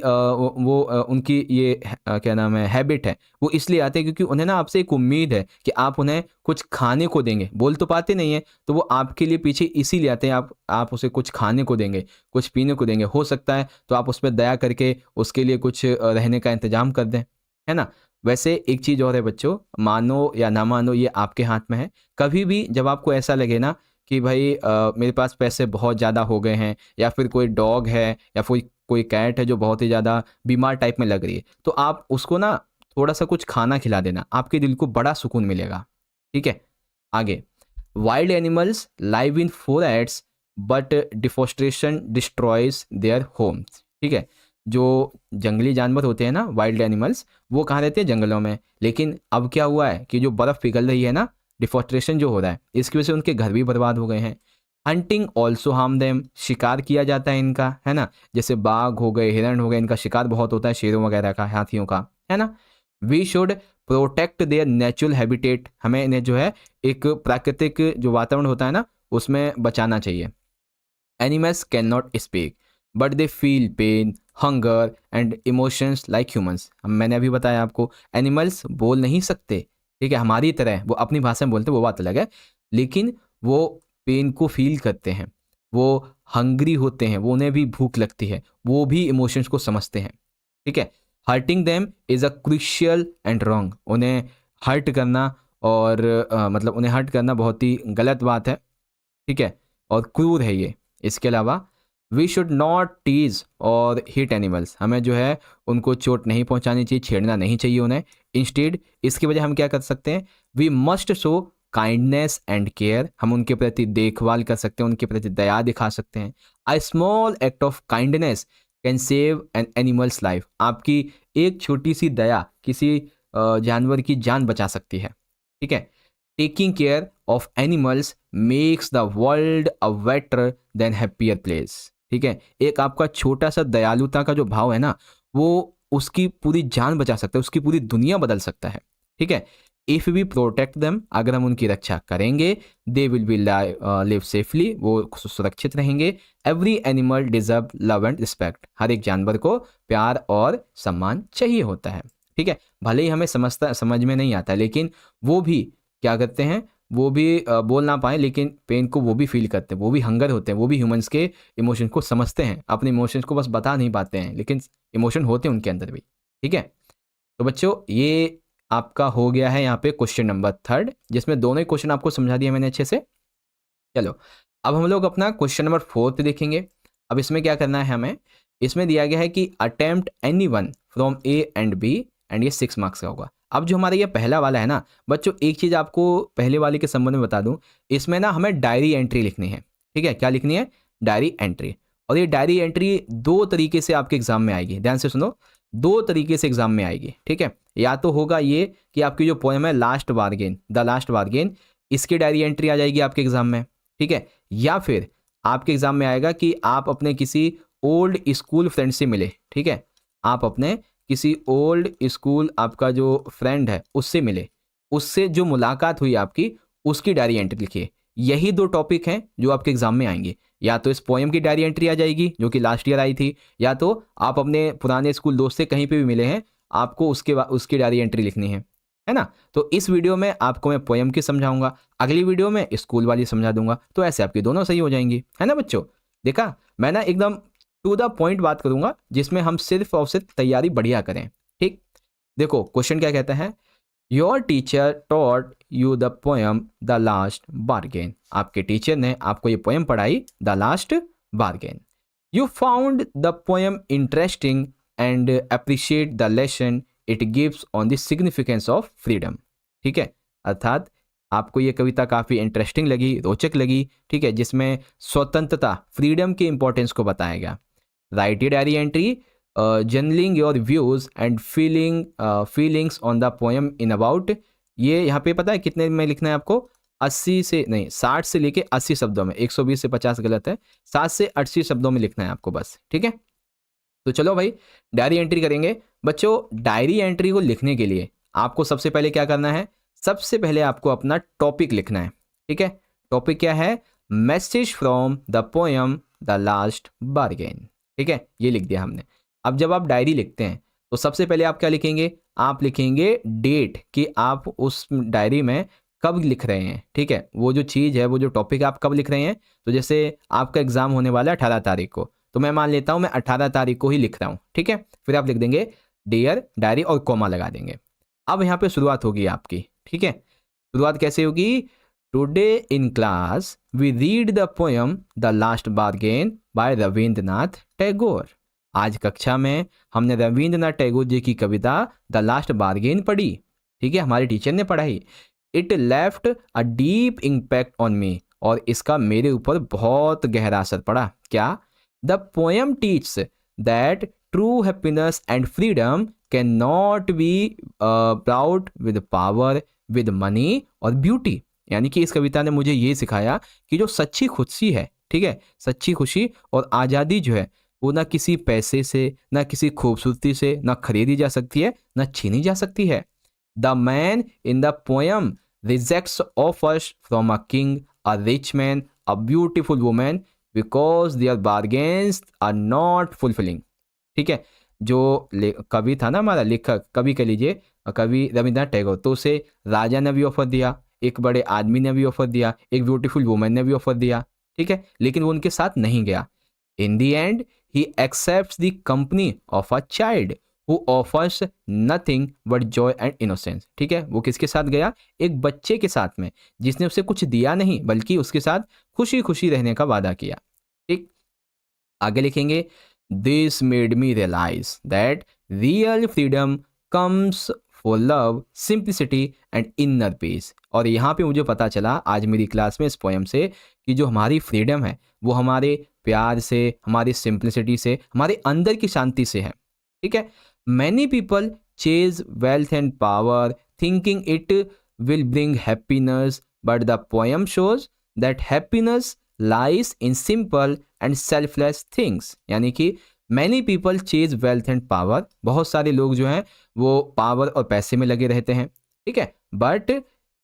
Speaker 1: उनकी ये क्या नाम है हैबिट है, वो इसलिए आते हैं क्योंकि उन्हें ना आपसे एक उम्मीद है कि आप उन्हें कुछ खाने को देंगे। बोल तो पाते नहीं है, तो वो आपके लिए पीछे इसीलिए आते हैं, आप उसे कुछ खाने को देंगे, कुछ पीने को देंगे, हो सकता है तो आप उस पर दया करके उसके लिए कुछ रहने का इंतजाम कर दें, है ना। वैसे एक चीज़ और है बच्चों, मानो या ना मानो ये आपके हाथ में है। कभी भी जब आपको ऐसा लगे ना कि भाई मेरे पास पैसे बहुत ज़्यादा हो गए हैं, या फिर कोई डॉग है या कोई कोई कैट है जो बहुत ही ज़्यादा बीमार टाइप में लग रही है, तो आप उसको ना थोड़ा सा कुछ खाना खिला देना, आपके दिल को बड़ा सुकून मिलेगा। ठीक है, आगे wild animals live in forests but deforestation destroys their homes. ठीक है, जो जंगली जानवर होते हैं ना, वाइल्ड एनिमल्स, वो कहाँ रहते हैं, जंगलों में। लेकिन अब क्या हुआ है कि जो बर्फ़ पिघल रही है ना, डिफोरेस्टेशन जो हो रहा है, इसकी वजह से उनके घर भी बर्बाद हो गए हैं। हंटिंग ऑल्सो हार्म देम, शिकार किया जाता है इनका, है ना, जैसे बाघ हो गए, हिरण हो गए, इनका शिकार बहुत होता है, शेरों वगैरह का, हाथियों का, है ना। We should protect their natural habitat, हमें इन्हें जो है एक प्राकृतिक जो वातावरण होता है ना उसमें बचाना चाहिए। Animals can not speak but they feel pain hunger and emotions like humans. मैंने अभी बताया आपको, एनिमल्स बोल नहीं सकते, ठीक है, हमारी तरह वो अपनी भाषा में बोलते हैं, वो बात अलग है, लेकिन वो पेन को फील करते हैं, वो हंग्री होते हैं, वो उन्हें भी भूख लगती है, वो भी इमोशंस को समझते हैं। ठीक है, hurting them is a crucial and wrong, उन्हें हर्ट करना और मतलब उन्हें हर्ट करना बहुत ही गलत बात है, ठीक है, और क्रूर है ये। इसके अलावा वी शुड नॉट टीज और हिट एनिमल्स, हमें जो है उनको चोट नहीं पहुंचानी चाहिए, छेड़ना नहीं चाहिए उन्हें। इंस्टेड इसकी वजह हम क्या कर सकते हैं, we must show kindness and care, हम उनके प्रति देखभाल कर सकते हैं, उनके प्रति दया दिखा सकते हैं। A small act of kindness can save an animal's life, आपकी एक छोटी सी दया किसी जानवर की जान बचा सकती है। ठीक है, taking care of animals makes the world a better than happier place. ठीक है, एक आपका छोटा सा दयालुता का जो भाव है ना, वो उसकी पूरी जान बचा सकता है, उसकी पूरी दुनिया बदल सकता है। ठीक है। इफ़ वी प्रोटेक्ट देम, अगर हम उनकी रक्षा करेंगे, they will be live safely, वो सुरक्षित रहेंगे। Every animal deserve love and respect, हर एक जानवर को प्यार और सम्मान चाहिए होता है। ठीक है, भले ही हमें समझ में नहीं आता, लेकिन वो भी क्या करते हैं, वो भी बोल ना पाए लेकिन पेन को वो भी फील करते हैं, वो भी हंगर होते हैं, वो भी ह्यूमंस के इमोशन को समझते हैं, अपने इमोशंस को बस बता नहीं पाते हैं, लेकिन इमोशन होते हैं उनके अंदर भी। ठीक है, तो बच्चों ये आपका हो गया है यहाँ पे क्वेश्चन नंबर 3, जिसमें दोनों ही क्वेश्चन आपको समझा दिया मैंने अच्छे से। चलो अब हम लोग अपना क्वेश्चन नंबर 4 देखेंगे। अब इसमें क्या करना है हमें, इसमें दिया गया है कि attempt any one from A and B, and ये 6 मार्क्स का होगा। अब जो हमारा ये पहला वाला है ना बच्चों, एक चीज़ आपको पहले वाले के संबंध में बता दूं, इसमें ना हमें डायरी एंट्री लिखनी है। ठीक है, क्या लिखनी है, डायरी एंट्री। और ये डायरी एंट्री 2 तरीके से आपके एग्जाम में आएगी, ध्यान से सुनो, 2 तरीके से एग्जाम में आएगी। ठीक है, या तो होगा ये कि आपकी जो पोएम है last bargain, the last bargain, इसकी डायरी एंट्री आ जाएगी आपके एग्जाम में। ठीक है, या फिर आपके एग्जाम में आएगा कि आप अपने किसी ओल्ड स्कूल फ्रेंड से मिले। ठीक है, आप अपने किसी ओल्ड स्कूल आपका जो फ्रेंड है उससे मिले, उससे जो मुलाकात हुई आपकी, उसकी डायरी एंट्री लिखिए। यही 2 टॉपिक हैं जो आपके एग्जाम में आएंगे, या तो इस पोएम की डायरी एंट्री आ जाएगी जो कि लास्ट ईयर आई थी, या तो आप अपने पुराने स्कूल दोस्त से कहीं पे भी मिले हैं, आपको उसकी डायरी एंट्री लिखनी है ना। तो इस वीडियो में आपको मैं पोएम की समझाऊंगा, अगली वीडियो में स्कूल वाली समझा दूंगा, तो ऐसे आपकी दोनों सही हो जाएंगी, है ना बच्चों। देखा, मैं ना एकदम टू द पॉइंट बात करूंगा, जिसमें हम सिर्फ और सिर्फ तैयारी बढ़िया करें। ठीक, देखो क्वेश्चन क्या कहता है, your teacher taught you the poem the last bargain, आपके टीचर ने आपको ये पोएम पढ़ाई, the last bargain. You found the poem interesting and appreciate the lesson it gives on the significance of freedom. ठीक है, अर्थात आपको ये कविता काफ़ी इंटरेस्टिंग लगी, रोचक लगी। ठीक है, जिसमें स्वतंत्रता, फ्रीडम के इंपॉर्टेंस को बताया गया। Right a diary entry journaling your views and feelings on the poem in about, ये यहाँ पे पता है कितने में लिखना है आपको, 60 से लेके 80 शब्दों में, 120 से 50 गलत है, 7 से 80 शब्दों में लिखना है आपको बस। ठीक है, तो चलो भाई डायरी एंट्री करेंगे। बच्चों डायरी एंट्री को लिखने के लिए आपको सबसे पहले क्या करना है, सबसे पहले आपको अपना टॉपिक लिखना है। ठीक है, टॉपिक क्या है, message from the poem the last bargain. ठीक है, ये लिख दिया हमने। अब जब आप डायरी लिखते हैं तो सबसे पहले आप क्या लिखेंगे, आप लिखेंगे डेट, कि आप उस डायरी में कब लिख रहे हैं। ठीक है, वो जो चीज़ है, वो जो टॉपिक आप कब लिख रहे हैं, तो जैसे आपका एग्जाम होने वाला है 18 तारीख को, तो मैं मान लेता हूँ मैं 18 तारीख को ही लिख रहा हूँ। ठीक है, फिर आप लिख देंगे डियर डायरी और कॉमा लगा देंगे। अब यहाँ पे शुरुआत होगी आपकी। ठीक है, शुरुआत कैसे होगी, today in class we read the poem the last bargain by Rabindranath Tagore. आज कक्षा में हमने रविंद्रनाथ टैगोर जी की कविता द लास्ट बार्गेन पढ़ी। ठीक है, हमारे टीचर ने पढ़ाई। It left a deep impact on me, और इसका मेरे ऊपर बहुत गहरा असर पड़ा। क्या, the poem teaches that true happiness and freedom can not be brought with power, with money और ब्यूटी। यानी कि इस कविता ने मुझे ये सिखाया कि जो सच्ची खुशी है, ठीक है, सच्ची खुशी और आज़ादी जो है, वो ना किसी पैसे से, ना किसी खूबसूरती से, ना खरीदी जा सकती है, ना छीनी जा सकती है। The man in the poem rejects offers from a king, a rich man, a beautiful women, because their bargains are not fulfilling. ठीक है, जो कवि था ना हमारा लेखक, कवि कह लीजिए, कवि रविंद्रनाथ टैगोर, तो उसे राजा ने भी ऑफर दिया, एक बड़े आदमी ने भी ऑफर दिया, एक ब्यूटीफुल वुमेन ने भी ऑफर दिया। ठीक है, लेकिन वो उनके साथ नहीं गया। In the end he accepts the company of a child who offers nothing but joy and innocence. ठीक है, वो किसके साथ गया, एक बच्चे के साथ में, जिसने उसे कुछ दिया नहीं बल्कि उसके साथ खुशी खुशी रहने का वादा किया। ठीक, आगे लिखेंगे, this made me realise that real freedom comes for love, simplicity and inner peace. और यहाँ पे मुझे पता चला आज मेरी क्लास में इस पोएम से कि जो हमारी फ्रीडम है वो हमारे प्यार से, हमारी सिंप्लिसिटी से, हमारे अंदर की शांति से है। ठीक है, many people chase wealth and power thinking it will bring happiness, but the poem shows that happiness lies in simple and selfless things. यानी कि many people chase wealth and power, बहुत सारे लोग जो हैं वो पावर और पैसे में लगे रहते हैं, ठीक है। बट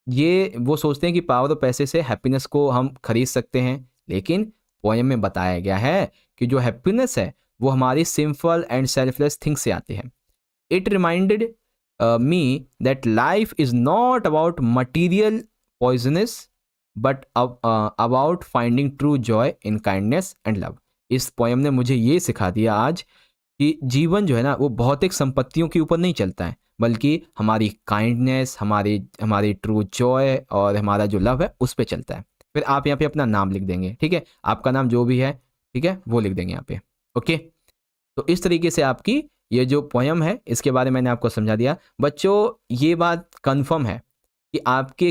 Speaker 1: ये वो सोचते हैं कि पावर ऑफ पैसे से हैप्पीनेस को हम खरीद सकते हैं, लेकिन पोएम में बताया गया है कि जो हैप्पीनेस है वो हमारी सिंपल एंड सेल्फलेस थिंग्स से आती है। It reminded me that life is not about material poisonous but about finding true joy in kindness and love। इस पोएम ने मुझे ये सिखा दिया आज कि जीवन जो है ना वो भौतिक संपत्तियों के ऊपर नहीं चलता है, बल्कि हमारी काइंडनेस, हमारी हमारी ट्रू जॉय और हमारा जो लव है उस पे चलता है। फिर आप यहाँ पे अपना नाम लिख देंगे, ठीक है, आपका नाम जो भी है, ठीक है, वो लिख देंगे यहाँ पे। ओके, तो इस तरीके से आपकी ये जो पोएम है इसके बारे में मैंने आपको समझा दिया। बच्चों ये बात कंफर्म है कि आपके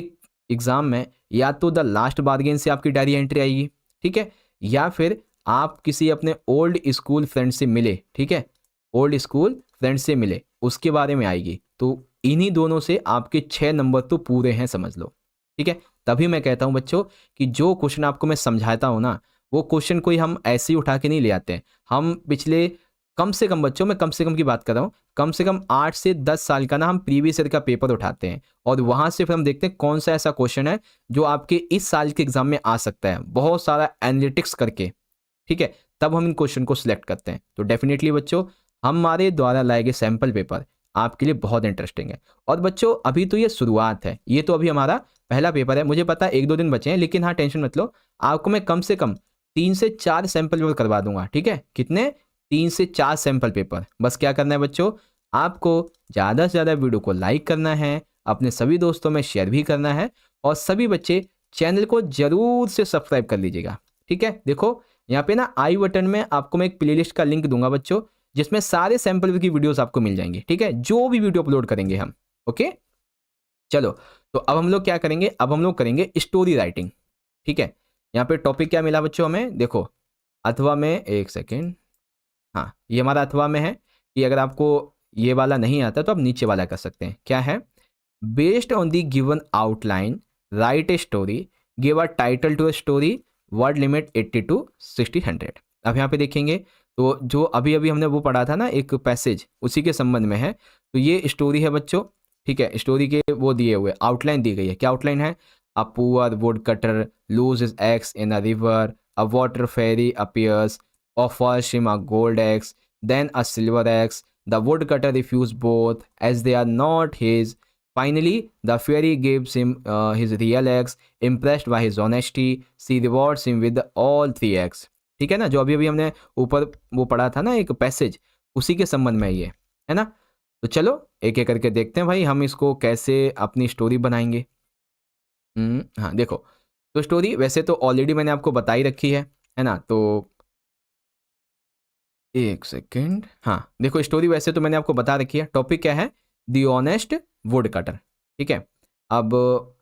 Speaker 1: एग्ज़ाम में या तो द लास्ट बार्गेन से आपकी डायरी एंट्री आएगी, ठीक है, या फिर आप किसी अपने ओल्ड स्कूल फ्रेंड से मिले, ठीक है, ओल्ड स्कूल फ्रेंड से मिले उसके बारे में आएगी। तो इन्हीं दोनों से आपके 6 नंबर तो पूरे हैं, समझ लो, ठीक है। तभी मैं कहता हूँ बच्चों कि जो क्वेश्चन आपको मैं समझाता हूँ ना, वो क्वेश्चन कोई हम ऐसे ही उठा के नहीं ले आते हैं। हम पिछले कम से कम, बच्चों मैं कम से कम की बात कर रहा हूँ, कम से कम 8 से 10 साल का ना हम प्रीवियस ईयर का पेपर उठाते हैं और वहाँ से फिर हम देखते हैं कौन सा ऐसा क्वेश्चन है जो आपके इस साल के एग्जाम में आ सकता है, बहुत सारा एनालिटिक्स करके, ठीक है, तब हम इन क्वेश्चन को सिलेक्ट करते हैं। तो डेफिनेटली बच्चों हमारे द्वारा लाए गए सैम्पल पेपर आपके लिए बहुत इंटरेस्टिंग है। और बच्चों अभी तो ये शुरुआत है, ये तो अभी हमारा पहला पेपर है, मुझे पता है 1-2 दिन बचे हैं, लेकिन हाँ टेंशन मत लो, आपको मैं कम से कम 3 से 4 सैम्पल पेपर करवा दूंगा, ठीक है। कितने? 3 से 4 सैम्पल पेपर। बस क्या करना है बच्चों, आपको ज़्यादा से ज़्यादा वीडियो को लाइक करना है, अपने सभी दोस्तों में शेयर भी करना है, और सभी बच्चे चैनल को जरूर से सब्सक्राइब कर लीजिएगा, ठीक है। देखो यहाँ पे ना आई बटन में आपको मैं एक प्लेलिस्ट का लिंक दूंगा बच्चों, जिसमें सारे सैम्पल की वीडियोस आपको मिल जाएंगी, ठीक है, जो भी वीडियो अपलोड करेंगे हम। ओके चलो, तो अब हम लोग क्या करेंगे, अब हम लोग करेंगे स्टोरी राइटिंग, ठीक है। यहाँ पे टॉपिक क्या मिला बच्चों हमें, देखो अथवा में, एक सेकेंड, हाँ ये हमारा अथवा में है कि अगर आपको ये वाला नहीं आता तो आप नीचे वाला कर सकते हैं। क्या है, based on the given outline write a story, give a title to a story, word limit 80 to 60 100। अब यहाँ पे देखेंगे तो जो अभी अभी हमने वो पढ़ा था ना एक पैसेज, उसी के संबंध में है। तो ये स्टोरी है बच्चों, ठीक है, स्टोरी के वो दिए हुए आउटलाइन दी गई है। क्या आउटलाइन है, a poor wood cutter lose his axe in a river, a water fairy appears, offers him a gold axe, then a silver axe. The woodcutter refuses both as they are not his. Finally, the fairy gives him his real axe. Impressed by his honesty, she rewards him with all 3 axe। ठीक है ना, जो अभी अभी हमने ऊपर वो पढ़ा था ना एक पैसेज, उसी के संबंध में ये है ना। तो चलो एक एक करके देखते हैं भाई हम इसको कैसे अपनी स्टोरी बनाएंगे। हाँ देखो, तो स्टोरी वैसे तो ऑलरेडी मैंने आपको बताई रखी है ना। तो एक सेकेंड, हाँ देखो स्टोरी वैसे तो मैंने आपको बता रखी है। टॉपिक क्या है, दी ऑनेस्ट वुड कटर, ठीक है। अब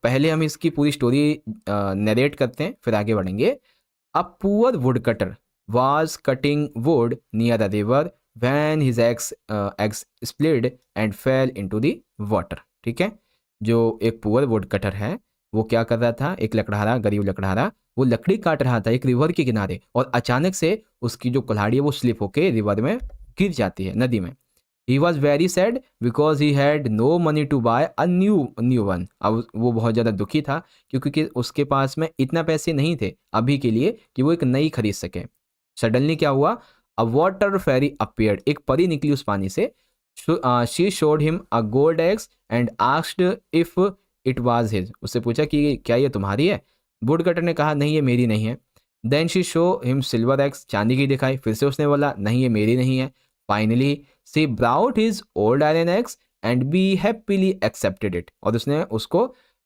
Speaker 1: पहले हम इसकी पूरी स्टोरी नरेट करते हैं, फिर आगे बढ़ेंगे। अ poor wood cutter was cutting would near the river when his ex split and fail into the water, ठीक है। जो एक पुअर वुड कटर है वो क्या कर रहा था, एक लकड़हारा, गरीब लकड़हारा, वो लकड़ी काट रहा था एक रिवर के किनारे, और अचानक से उसकी जो कुल्हाड़ी है वो स्लिप होके रिवर में गिर जाती है, नदी में। He was very sad because he had no money to buy a new one. अब वो बहुत ज़्यादा दुखी था क्योंकि उसके पास में इतना पैसे नहीं थे अभी के लिए कि वो एक नई खरीद सके। सडनली क्या हुआ, अ वाटर फेरी अपीयर्ड, एक परी निकली उस पानी से। She showed him a gold eggs and asked if it was his, उससे पूछा कि क्या ये तुम्हारी है। वुड कटर ने कहा नहीं ये मेरी नहीं है। Then she show him silver axe, चांदी की दिखाई, फिर से उसने बोला नहीं ये मेरी नहीं है। Finally she brought his old iron axe and be happily accepted it, और उसने उसको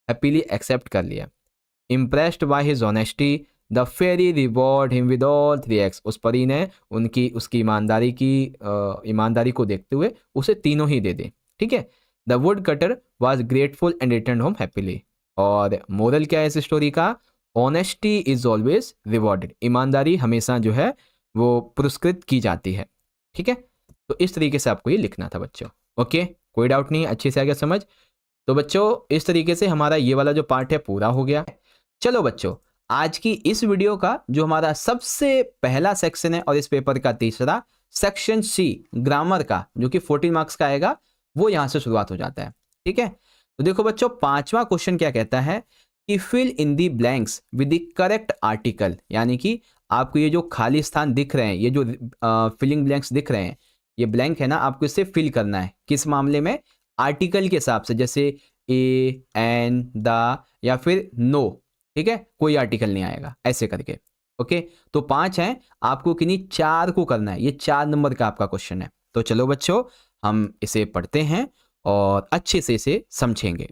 Speaker 1: हैप्पीली एक्सेप्ट कर लिया। Impressed by his honesty the fairy reward him with all 3 axe, उस परी ने उसकी ईमानदारी को देखते हुए उसे तीनों ही दे दे, ठीक है। The wood cutter was grateful and return home happily. और मोरल क्या है इस स्टोरी का, ऑनेस्टी इज ऑलवेज रिवॉर्डेड, ईमानदारी हमेशा जो है वो पुरस्कृत की जाती है, ठीक है। तो इस तरीके से आपको ये लिखना था बच्चों। ओके, कोई डाउट नहीं, अच्छे से आ गया समझ। तो बच्चों इस तरीके से हमारा ये वाला जो पार्ट है पूरा हो गया। चलो बच्चों, आज की इस वीडियो का जो हमारा सबसे पहला सेक्शन है और इस पेपर का तीसरा सेक्शन सी ग्रामर का, जो कि 14 मार्क्स का आएगा, वो यहाँ से शुरुआत हो जाता है, ठीक है। तो देखो बच्चों, पांचवा क्वेश्चन क्या कहता है कि fill in the blanks with the correct article, यानी कि आपको ये जो खाली स्थान दिख रहे हैं, ये जो फिलिंग ब्लैंक्स दिख रहे हैं, ये ब्लैंक है ना, आपको इससे फिल करना है। किस मामले में? आर्टिकल के हिसाब से, जैसे ए, एन, द या फिर नो। ठीक है, कोई आर्टिकल नहीं आएगा ऐसे करके। ओके, तो 5 हैं, आपको किन्हीं 4 को करना है। ये 4 नंबर का आपका क्वेश्चन है। तो चलो बच्चों, हम इसे पढ़ते हैं और अच्छे से इसे समझेंगे।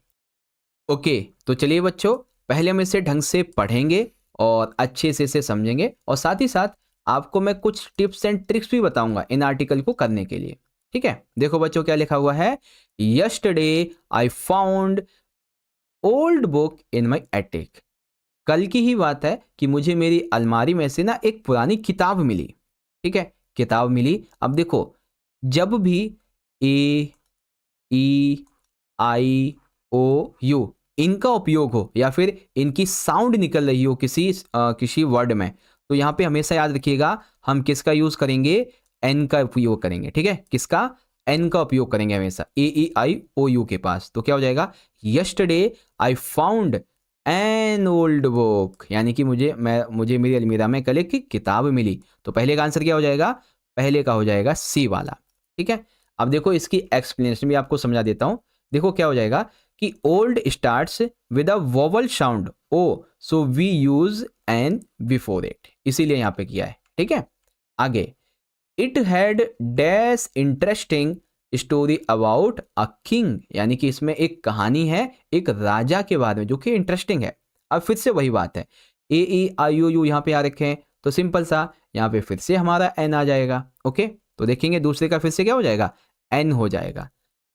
Speaker 1: ओके, तो चलिए बच्चों, पहले हम इसे ढंग से पढ़ेंगे और अच्छे से इसे समझेंगे, और साथ ही साथ आपको मैं कुछ टिप्स एंड ट्रिक्स भी बताऊंगा इन आर्टिकल को करने के लिए। ठीक है, देखो बच्चों क्या लिखा हुआ है। Yesterday I found old book in my attic. कल की ही बात है कि मुझे मेरी अलमारी में से ना एक पुरानी किताब मिली। ठीक है, किताब मिली। अब देखो, जब भी ए, ई, आई, ओ, यू इनका उपयोग हो या फिर इनकी साउंड निकल रही हो किसी वर्ड में, तो यहाँ पे हमेशा याद रखिएगा हम किसका यूज करेंगे? एन का उपयोग करेंगे। ठीक है, किसका? एन का उपयोग करेंगे हमेशा, ए, ई, आई, ओ, यू के पास। तो क्या हो जाएगा? Yesterday I found an old book, यानी कि मुझे मेरी अलमीरा में कल एक किताब मिली। तो पहले का आंसर क्या हो जाएगा? पहले का हो जाएगा सी वाला। ठीक है, अब देखो इसकी एक्सप्लेनेशन भी आपको समझा देता हूं। देखो क्या हो जाएगा कि old starts with a vowel sound O, so we use an before it, इसीलिए यहां पे किया है। ठीक है, आगे, it had dash interesting story about a king, यानी कि इसमें एक कहानी है एक राजा के बारे में जो कि इंटरेस्टिंग है। अब फिर से वही बात है, ए, ई, आई, ओ, यू यहाँ पे आ रखे हैं, तो सिंपल सा यहाँ पे फिर से हमारा एन आ जाएगा। ओके, तो देखेंगे दूसरे का फिर से क्या हो जाएगा? एन हो जाएगा।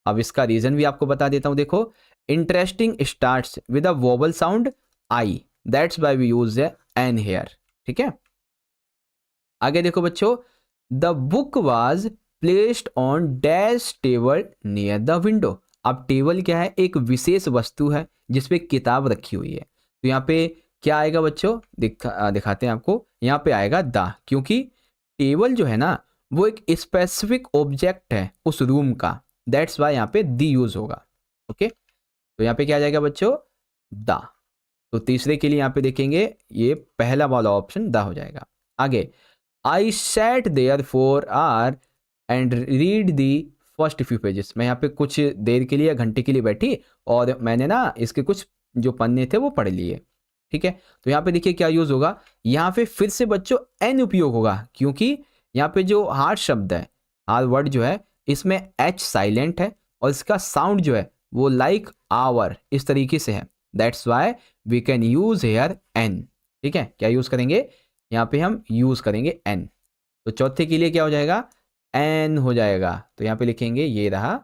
Speaker 1: अब इसका रीजन भी आपको बता देता हूं। देखो, interesting starts with a vowel sound I, that's why we use an here. ठीक है, आगे देखो बच्चों, the book was placed on dash table near the window. अब टेबल क्या है? एक विशेष वस्तु है जिसपे किताब रखी हुई है। तो यहाँ पे क्या आएगा बच्चों? दिखाते हैं आपको। यहाँ पे आएगा द, क्योंकि टेबल जो है ना वो एक स्पेसिफिक ऑब्जेक्ट है उस रूम का, दैट्स वाई यहाँ पे दी यूज होगा। ओके, तो यहाँ पे क्या आ जाएगा बच्चों? द। तो तीसरे के लिए यहाँ पे देखेंगे, ये पहला वाला ऑप्शन द हो जाएगा। आगे, I sat there for hour and read the first few pages. मैं यहाँ पे कुछ देर के लिए, घंटे के लिए बैठी और मैंने ना इसके कुछ जो पन्ने थे वो पढ़ लिए। ठीक है, तो यहाँ पे देखिए क्या यूज होगा। यहाँ पे फिर से बच्चों एन उपयोग होगा, क्योंकि यहाँ पे जो हार्ड शब्द है, हार्ड वर्ड जो है, इसमें एच साइलेंट है और इसका साउंड जो है वो लाइक आवर इस तरीके से है। That's why we can use here an. ठीक है, क्या यूज करेंगे? यहाँ पे हम यूज करेंगे एन। तो चौथे के लिए क्या हो जाएगा? एन हो जाएगा। तो यहाँ पे लिखेंगे ये रहा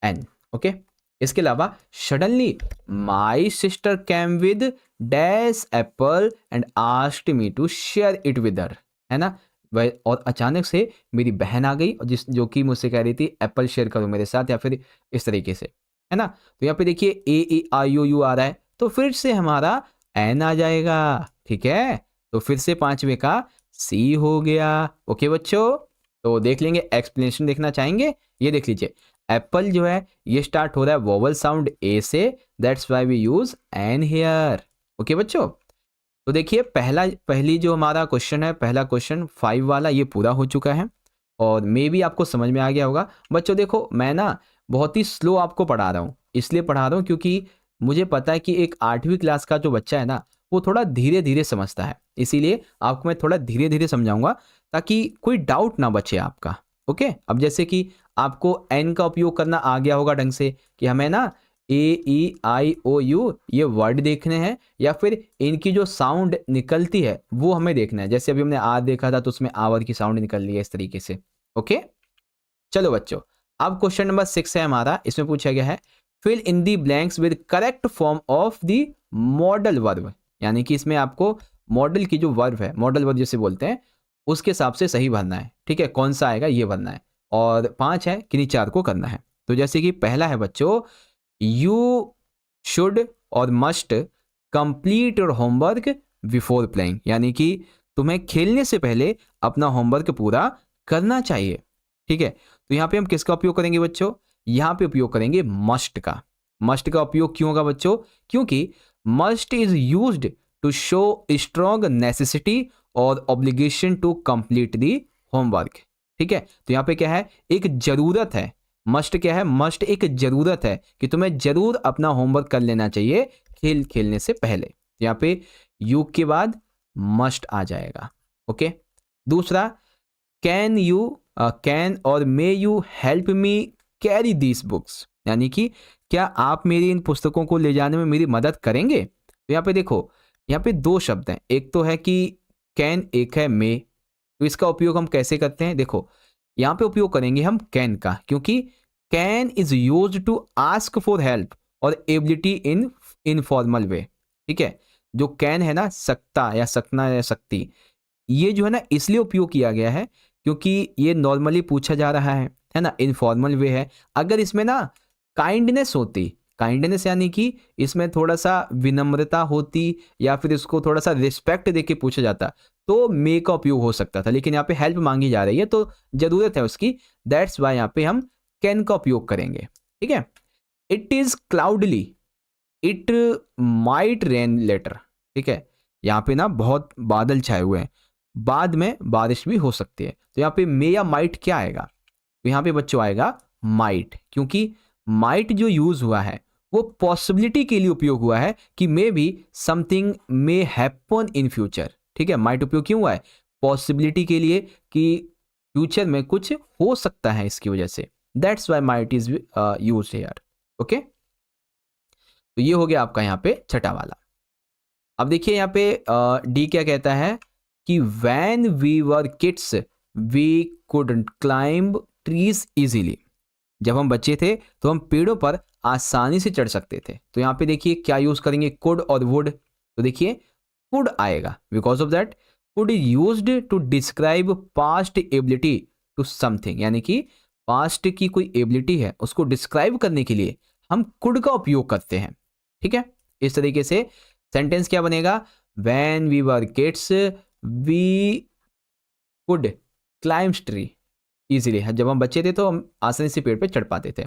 Speaker 1: एन। ओके, इसके अलावा suddenly my sister came with dash apple and asked me to share it with her, है ना। वह, और अचानक से मेरी बहन आ गई जो कि मुझसे कह रही थी एप्पल शेयर करो मेरे साथ, या फिर इस तरीके से, है ना। तो यहाँ पे देखिए ए, ई, आई, ओ, यू आ रहा है, तो फिर से हमारा एन आ जाएगा। ठीक है, तो फिर से पांचवे का सी हो गया। ओके बच्चों, तो देख लेंगे, एक्सप्लेनेशन देखना चाहेंगे? ये देख लीजिए, एप्पल जो है ये स्टार्ट हो रहा है वोवल साउंड ए से, that's why we use an here. Okay बच्चों, तो देखिए पहली जो हमारा क्वेश्चन है, पहला क्वेश्चन 5 वाला, ये पूरा हो चुका है और मे भी आपको समझ में आ गया होगा। बच्चों देखो, मैं ना बहुत ही स्लो आपको पढ़ा रहा हूँ, इसलिए पढ़ा रहा हूँ क्योंकि मुझे पता है कि एक 8वीं क्लास का जो बच्चा है ना वो थोड़ा धीरे धीरे समझता है, इसीलिए आपको मैं थोड़ा धीरे धीरे समझाऊंगा ताकि कोई डाउट ना बचे आपका। ओके, अब जैसे कि आपको एन का उपयोग करना आ गया होगा ढंग से, कि हमें ना ए, ई, आई, ओ, यू ये वर्ड देखने हैं या फिर इनकी जो साउंड निकलती है वो हमें देखना है। जैसे अभी हमने आ देखा था तो उसमें आवर की साउंड निकल रही है इस तरीके से। ओके, चलो बच्चों, अब क्वेश्चन नंबर 6 है हमारा। इसमें पूछा गया है fill in the blanks with correct form of the modal verb, यानी कि इसमें आपको मॉडल की जो वर्ब है, मॉडल वर्ब जिसे बोलते हैं, उसके हिसाब से सही भरना है। ठीक है, कौन सा आएगा ये भरना है, और 5 है किन्हीं 4 को करना है। तो जैसे कि पहला है बच्चों, यू शुड और must complete your homework before playing, यानी कि तुम्हें खेलने से पहले अपना होमवर्क पूरा करना चाहिए। ठीक है, तो यहाँ पे हम किसका उपयोग करेंगे बच्चों? यहाँ पे उपयोग करेंगे मस्ट का। मस्ट का उपयोग क्यों होगा बच्चों? क्योंकि must is used to show strong necessity और obligation to complete the homework. ठीक है, तो यहाँ पे क्या है, एक जरूरत है। मस्ट क्या है? मस्ट एक जरूरत है कि तुम्हें जरूर अपना होमवर्क कर लेना चाहिए खेलने से पहले। यहाँ पे यू के बाद मस्ट आ जाएगा। ओके, दूसरा कैन और may you help me carry these books, यानी कि क्या आप मेरी इन पुस्तकों को ले जाने में मेरी मदद करेंगे? तो यहाँ पे देखो, यहाँ पे दो शब्द हैं, एक तो है कि कैन, एक है मे। तो इसका उपयोग हम कैसे करते हैं? देखो, यहाँ पे उपयोग करेंगे हम कैन का, क्योंकि can is use to ask for help और एबिलिटी इन इनफॉर्मल वे। ठीक है, जो कैन है ना, सकता या सकना या सकती, ये जो है ना इसलिए उपयोग किया गया है क्योंकि ये नॉर्मली पूछा जा रहा है ना, इनफॉर्मल वे है। अगर इसमें ना काइंडनेस होती, काइंडनेस यानी कि इसमें थोड़ा सा विनम्रता होती या फिर इसको थोड़ा सा रिस्पेक्ट देके पूछा जाता, तो मे का उपयोग हो सकता था। लेकिन यहाँ पे हेल्प मांगी जा रही है तो जरूरत है उसकी, दैट्स वाई यहाँ पे हम कैन का उपयोग करेंगे। ठीक है, it is cloudy, it might rain later. ठीक है, यहाँ पे ना बहुत बादल छाए हुए हैं, बाद में बारिश भी हो सकती है। तो यहाँ पे मे या माइट क्या आएगा? तो यहाँ पे बच्चों आएगा माइट, क्योंकि माइट जो यूज हुआ है वो पॉसिबिलिटी के लिए उपयोग हुआ है कि may be something may happen in future. ठीक है, माइट उपयोग क्यों हुआ है? पॉसिबिलिटी के लिए कि फ्यूचर में कुछ हो सकता है इसकी वजह से, that's why might is used here. Okay, तो ये हो गया आपका यहाँ पे छठा वाला। अब देखिए यहाँ पे डी क्या कहता है कि when we were kids we couldn't climb trees easily. जब हम बच्चे थे तो हम पेड़ों पर आसानी से चढ़ सकते थे। तो यहाँ पे देखिए क्या यूज करेंगे, कुड और वुड। तो देखिए कुड आएगा, because of that could is used to describe past ability to something, यानी कि पास्ट की कोई एबिलिटी है उसको डिस्क्राइब करने के लिए हम कुड का उपयोग करते हैं। ठीक है, इस तरीके से सेंटेंस क्या बनेगा, when we were kids we could climb tree easily. जब हम बच्चे थे तो हम आसानी से पेड़ पे चढ़ पाते थे।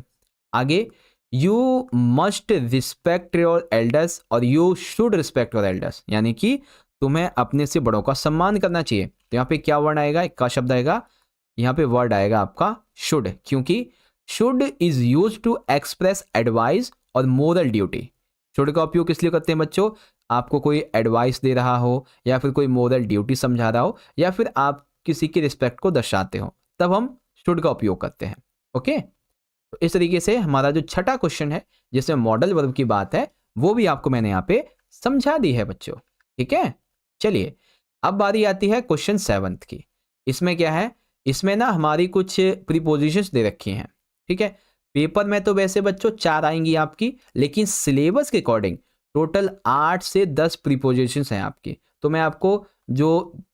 Speaker 1: आगे, you must respect your elders और you should respect your elders, यानी कि तुम्हें अपने से बड़ों का सम्मान करना चाहिए। तो यहाँ पे क्या वर्ड आएगा, एक का शब्द आएगा, यहाँ पे वर्ड आएगा आपका शुड, क्योंकि should is use to express advice और मोरल ड्यूटी। शुड का उपयोग किस लिए करते हैं बच्चों? आपको कोई एडवाइस दे रहा हो या फिर कोई मोरल ड्यूटी समझा रहा हो या फिर आप किसी की रिस्पेक्ट को दर्शाते हो, तब हम शुड का उपयोग करते हैं। ओके, तो इस तरीके से हमारा जो छठा क्वेश्चन है जिसमें मॉडल वर्ब की बात है वो भी आपको मैंने यहाँ पे समझा दी है बच्चों। ठीक है, चलिए अब बारी आती है क्वेश्चन 7 की। इसमें क्या है, इसमें ना हमारी कुछ प्रीपोजिशंस दे रखी हैं। ठीक है, पेपर में तो वैसे बच्चों 4 आएंगी आपकी, लेकिन सिलेबस के अकॉर्डिंग टोटल 8 से 10 प्रीपोजिशंस हैं आपकी। तो मैं आपको जो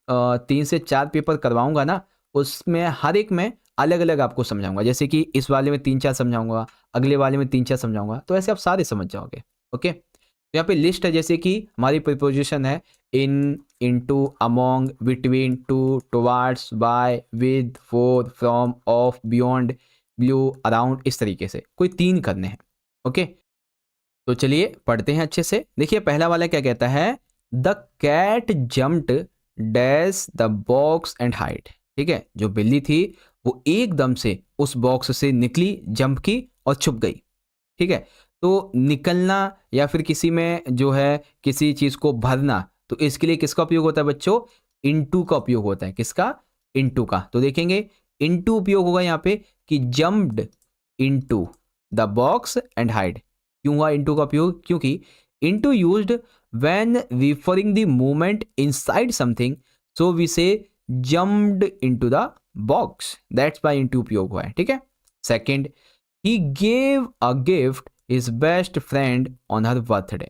Speaker 1: 3 से 4 पेपर करवाऊंगा ना, उसमें हर एक में अलग अलग आपको समझाऊंगा। जैसे कि इस वाले में 3-4 समझाऊंगा, अगले वाले में 3-4 समझाऊंगा, तो ऐसे आप सारे समझ जाओगे। ओके, तो यहाँ पे लिस्ट है, जैसे कि हमारी प्रीपोजिशन है in, into, among, between, to, towards, by, with, for, from, of, beyond, below, around, इस तरीके से कोई 3 करने हैं। ओके, तो चलिए पढ़ते हैं अच्छे से। देखिए पहला वाला क्या कहता है, the cat jumped dash the box and hide. ठीक है, जो बिल्ली थी वो एकदम से उस बॉक्स से निकली, जंप की और छुप गई। ठीक है, तो निकलना या फिर किसी में जो है किसी चीज को भरना, तो इसके लिए किसका उपयोग होता है बच्चों? इनटू का उपयोग होता है। किसका? इनटू का। तो देखेंगे इनटू उपयोग होगा यहाँ पे कि jumped into the box and hide. क्यों हुआ इनटू का उपयोग? क्योंकि into used when referring the movement inside something, so we say jumped into the box, that's why into उपयोग हुआ है। ठीक है, second, he gave a gift his best friend on her birthday।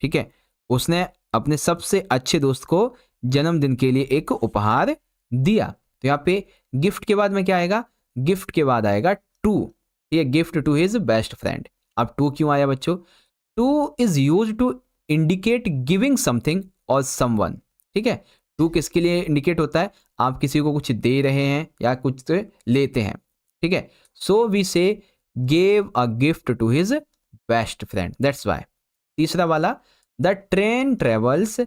Speaker 1: ठीक है, उसने अपने सबसे अच्छे दोस्त को जन्मदिन के लिए एक उपहार दिया। तो यहाँ पे गिफ्ट के बाद में क्या आएगा? गिफ्ट के बाद आएगा टू। ये gift to his best friend. अब टू क्यों आया बच्चों? To is use to indicate giving something और समवन। ठीक है, टू किसके लिए इंडिकेट होता है? आप किसी को कुछ दे रहे हैं या कुछ लेते हैं। ठीक है, so we say gave a gift to his best friend, that's why. तीसरा वाला, the train travels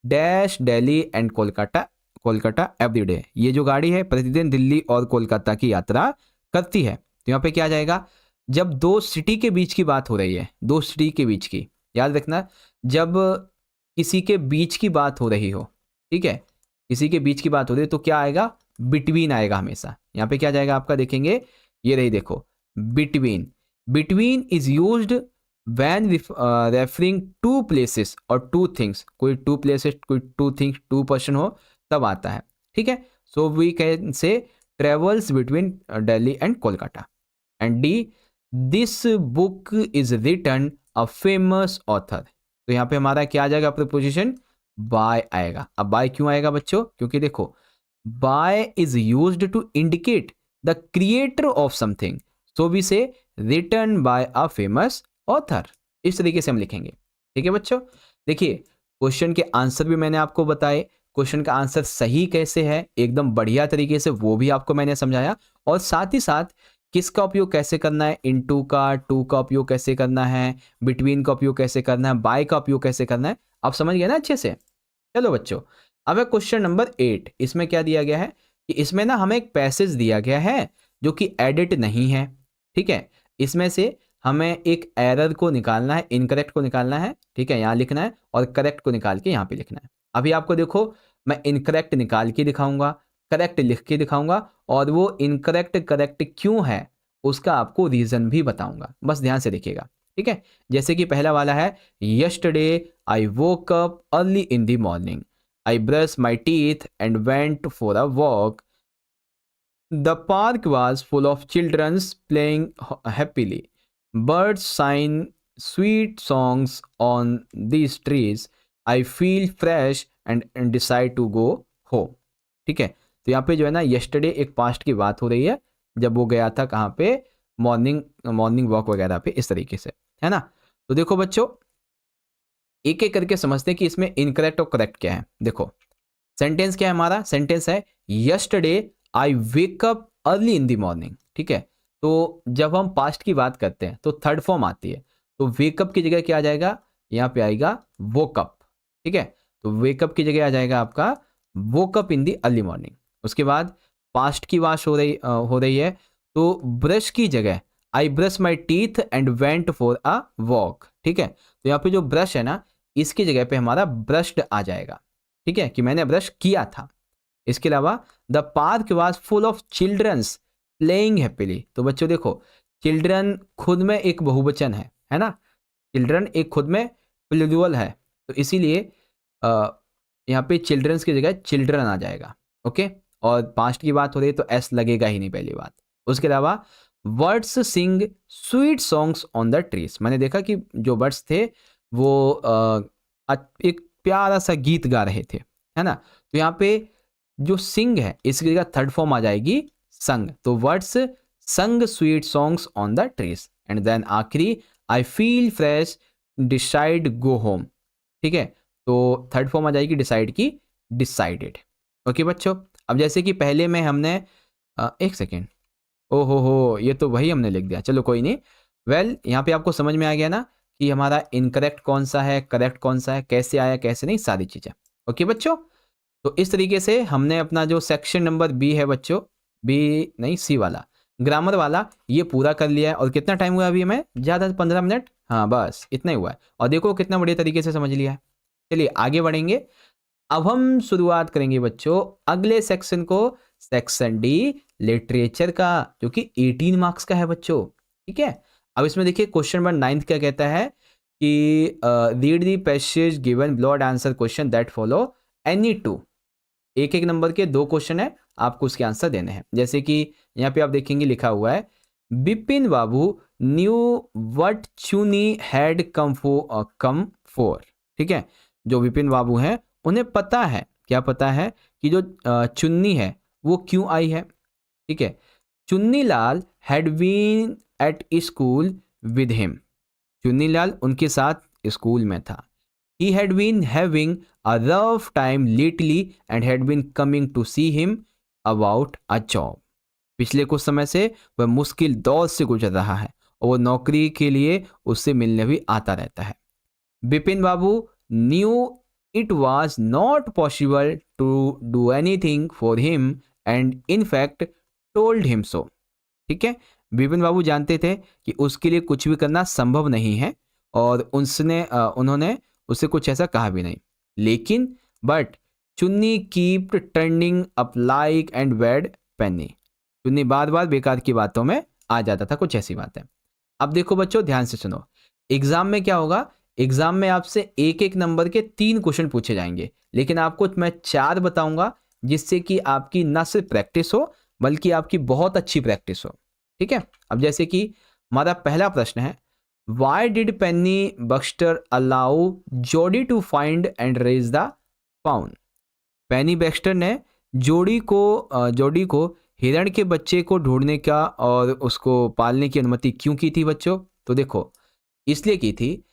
Speaker 1: dash Delhi and Kolkata Kolkata every day. ये जो गाड़ी है प्रतिदिन दिल्ली और कोलकाता की यात्रा करती है। तो यहाँ पे क्या आ जाएगा, जब दो सिटी के बीच की बात हो रही है, दो सिटी के बीच की, याद रखना, जब किसी के बीच की बात हो रही हो, ठीक है, किसी के बीच की बात हो रही है तो क्या आएगा, बिटवीन आएगा हमेशा। यहाँ पे क्या जाएगा आपका, देखेंगे, ये रही देखो, between. Between is used when referring to places और टू थिंग्स, कोई टू प्लेसेस, कोई टू थिंग्स, टू पर्सन हो तब आता है, ठीक है। So we can say travels between Delhi and Kolkata. And D, this book is written a famous author. तो यहाँ पे हमारा क्या आ जाएगा, प्रीपोजिशन बाय आएगा। अब बाय क्यों आएगा बच्चों, क्योंकि देखो by is used to indicate the creator of something, so we say written by a famous author. इस तरीके से हम लिखेंगे, ठीक है बच्चों। देखिए क्वेश्चन के आंसर भी मैंने आपको बताए, क्वेश्चन का आंसर सही कैसे है एकदम बढ़िया तरीके से वो भी आपको मैंने समझाया, और साथ ही साथ किसका उपयोग कैसे करना है, इनटू का, टू का उपयोग कैसे करना है, बिटवीन का उपयोग कैसे करना है, बाय का उपयोग कैसे करना है, आप समझ गए ना अच्छे से। चलो बच्चों, अब है क्वेश्चन नंबर 8। इसमें क्या दिया गया है कि इसमें ना हमें एक पैसेज दिया गया है जो कि एडिट नहीं है, ठीक है। इसमें से हमें एक एरर को निकालना है, इनकरेक्ट को निकालना है, ठीक है, यहाँ लिखना है, और करेक्ट को निकाल के यहाँ पे लिखना है। अभी आपको देखो मैं इनकरेक्ट निकाल के दिखाऊंगा, करेक्ट लिख के दिखाऊंगा, और वो इनकरेक्ट करेक्ट क्यों है उसका आपको रीजन भी बताऊंगा, बस ध्यान से देखिएगा, ठीक है। जैसे कि पहला वाला है, yesterday I woke up early in the morning, I brush my teeth and went for a walk, the park was full of childrens playing happily, birds sign sweet songs on these trees, I feel fresh and decide to go home, ठीक है। तो यहाँ पे जो है ना yesterday एक past की बात हो रही है, जब वो गया था कहाँ पे, मॉर्निंग वॉक वगैरह पे, इस तरीके से, है ना। तो देखो बच्चों एक एक करके समझते हैं कि इसमें इनकरेक्ट और करेक्ट क्या है। देखो सेंटेंस क्या है हमारा, सेंटेंस है yesterday I wake up early in the morning, ठीक है। तो जब हम पास्ट की बात करते हैं तो थर्ड फॉर्म आती है, तो वेकअप की जगह क्या आ जाएगा, यहाँ पे आएगा वोकअप, ठीक है। तो वेकअप की जगह आ जाएगा आपका वोकअप इन दी अर्ली मॉर्निंग। उसके बाद पास्ट की बात हो रही है, तो ब्रश की जगह I brush my teeth and went for a walk, ठीक है। तो यहाँ पे जो ब्रश है ना, इसकी जगह पे हमारा ब्रश्ड आ जाएगा, ठीक है, कि मैंने ब्रश किया था। इसके अलावा the park was full of childrens playing happily. तो बच्चों देखो चिल्ड्रन खुद में एक बहुवचन है ना, चिल्ड्रन एक खुद में प्लूरल है, तो इसीलिए यहाँ पे चिल्ड्रंस की जगह चिल्ड्रन आ जाएगा, ओके। और पास्ट की बात हो रही है तो एस लगेगा ही नहीं, पहली बात। उसके अलावा birds sing sweet songs on the trees, मैंने देखा कि जो बर्ड्स थे वो एक प्यारा सा गीत गा रहे थे, है ना। तो यहाँ पे जो सिंग है इसकी जगह थर्ड फॉर्म आ जाएगी संग, तो words sang sweet songs on the trees, and then आखिरी I feel fresh decide go home, ठीक है। तो थर्ड फॉर्म आ जाएगी डिसाइड की डिसाइडेड, ओके बच्चों। अब जैसे कि पहले में हमने एक सेकेंड, ओ हो ये तो वही हमने लिख दिया, चलो कोई नहीं। वेल यहाँ पे आपको समझ में आ गया ना कि हमारा इनकरेक्ट कौन सा है, करेक्ट कौन सा है, कैसे आया कैसे नहीं, सारी चीज़ें, ओके बच्चों। तो इस तरीके से हमने अपना जो सेक्शन नंबर बी है बच्चों, बी नहीं सी वाला, ग्रामर वाला, ये पूरा कर लिया है। और कितना टाइम हुआ अभी हमें, ज़्यादा 15 मिनट, हाँ बस इतना ही हुआ है, और देखो कितना बढ़िया तरीके से समझ लिया है। चलिए आगे बढ़ेंगे। अब हम शुरुआत करेंगे बच्चों अगले सेक्शन को, सेक्शन डी लिटरेचर का, जो कि 18 मार्क्स का है बच्चों, ठीक है। अब इसमें देखिए क्वेश्चन नंबर 9 क्या कहता है कि read the passage given below and answer question that follow any two. एक एक नंबर के 2 क्वेश्चन है, आपको उसके आंसर देने हैं। जैसे कि यहाँ पे आप देखेंगे लिखा हुआ है, बिपिन बाबू न्यू व्हाट चुनी हैड कम फॉर, ठीक है। जो विपिन बाबू हैं उन्हें पता है, क्या पता है, कि जो चुन्नी है वो क्यों आई है, ठीक है। Chunni Lal had been at school with him, Chunni Lal उनके साथ स्कूल में था। He had been having a rough time lately and had been coming to see him about a job. पिछले कुछ समय से वह मुश्किल दौर से गुजर रहा है और वो नौकरी के लिए उससे मिलने भी आता रहता है। Bipin Babu knew it was not possible to do anything for him and in fact told him so. ठीक है, बिपिन बाबू जानते थे कि उसके लिए कुछ भी करना संभव नहीं है और उन्होंने उससे कुछ ऐसा कहा भी नहीं। लेकिन but Chunni kept turning up like and wed penny. Chunni बार बार बेकार की बातों में आ जाता था, कुछ ऐसी बात है। अब देखो बच्चों ध्यान से सुनो, एग्जाम में क्या होगा, एग्जाम में आपसे एक एक नंबर के 3 क्वेश्चन पूछे जाएंगे, लेकिन आपको मैं 4 बताऊंगा जिससे कि आपकी ना सिर्फ प्रैक्टिस हो बल्कि आपकी बहुत अच्छी प्रैक्टिस हो। ठीक है, अब जैसे कि हमारा पहला प्रश्न है, why did Penny Baxter allow Jody to find and raise the fawn. Penny Baxter ने जोडी को हिरण के बच्चे को ढूंढने का और उसको पालने की अनुमति क्यों की थी बच्चों? तो देखो इसलिए की थी,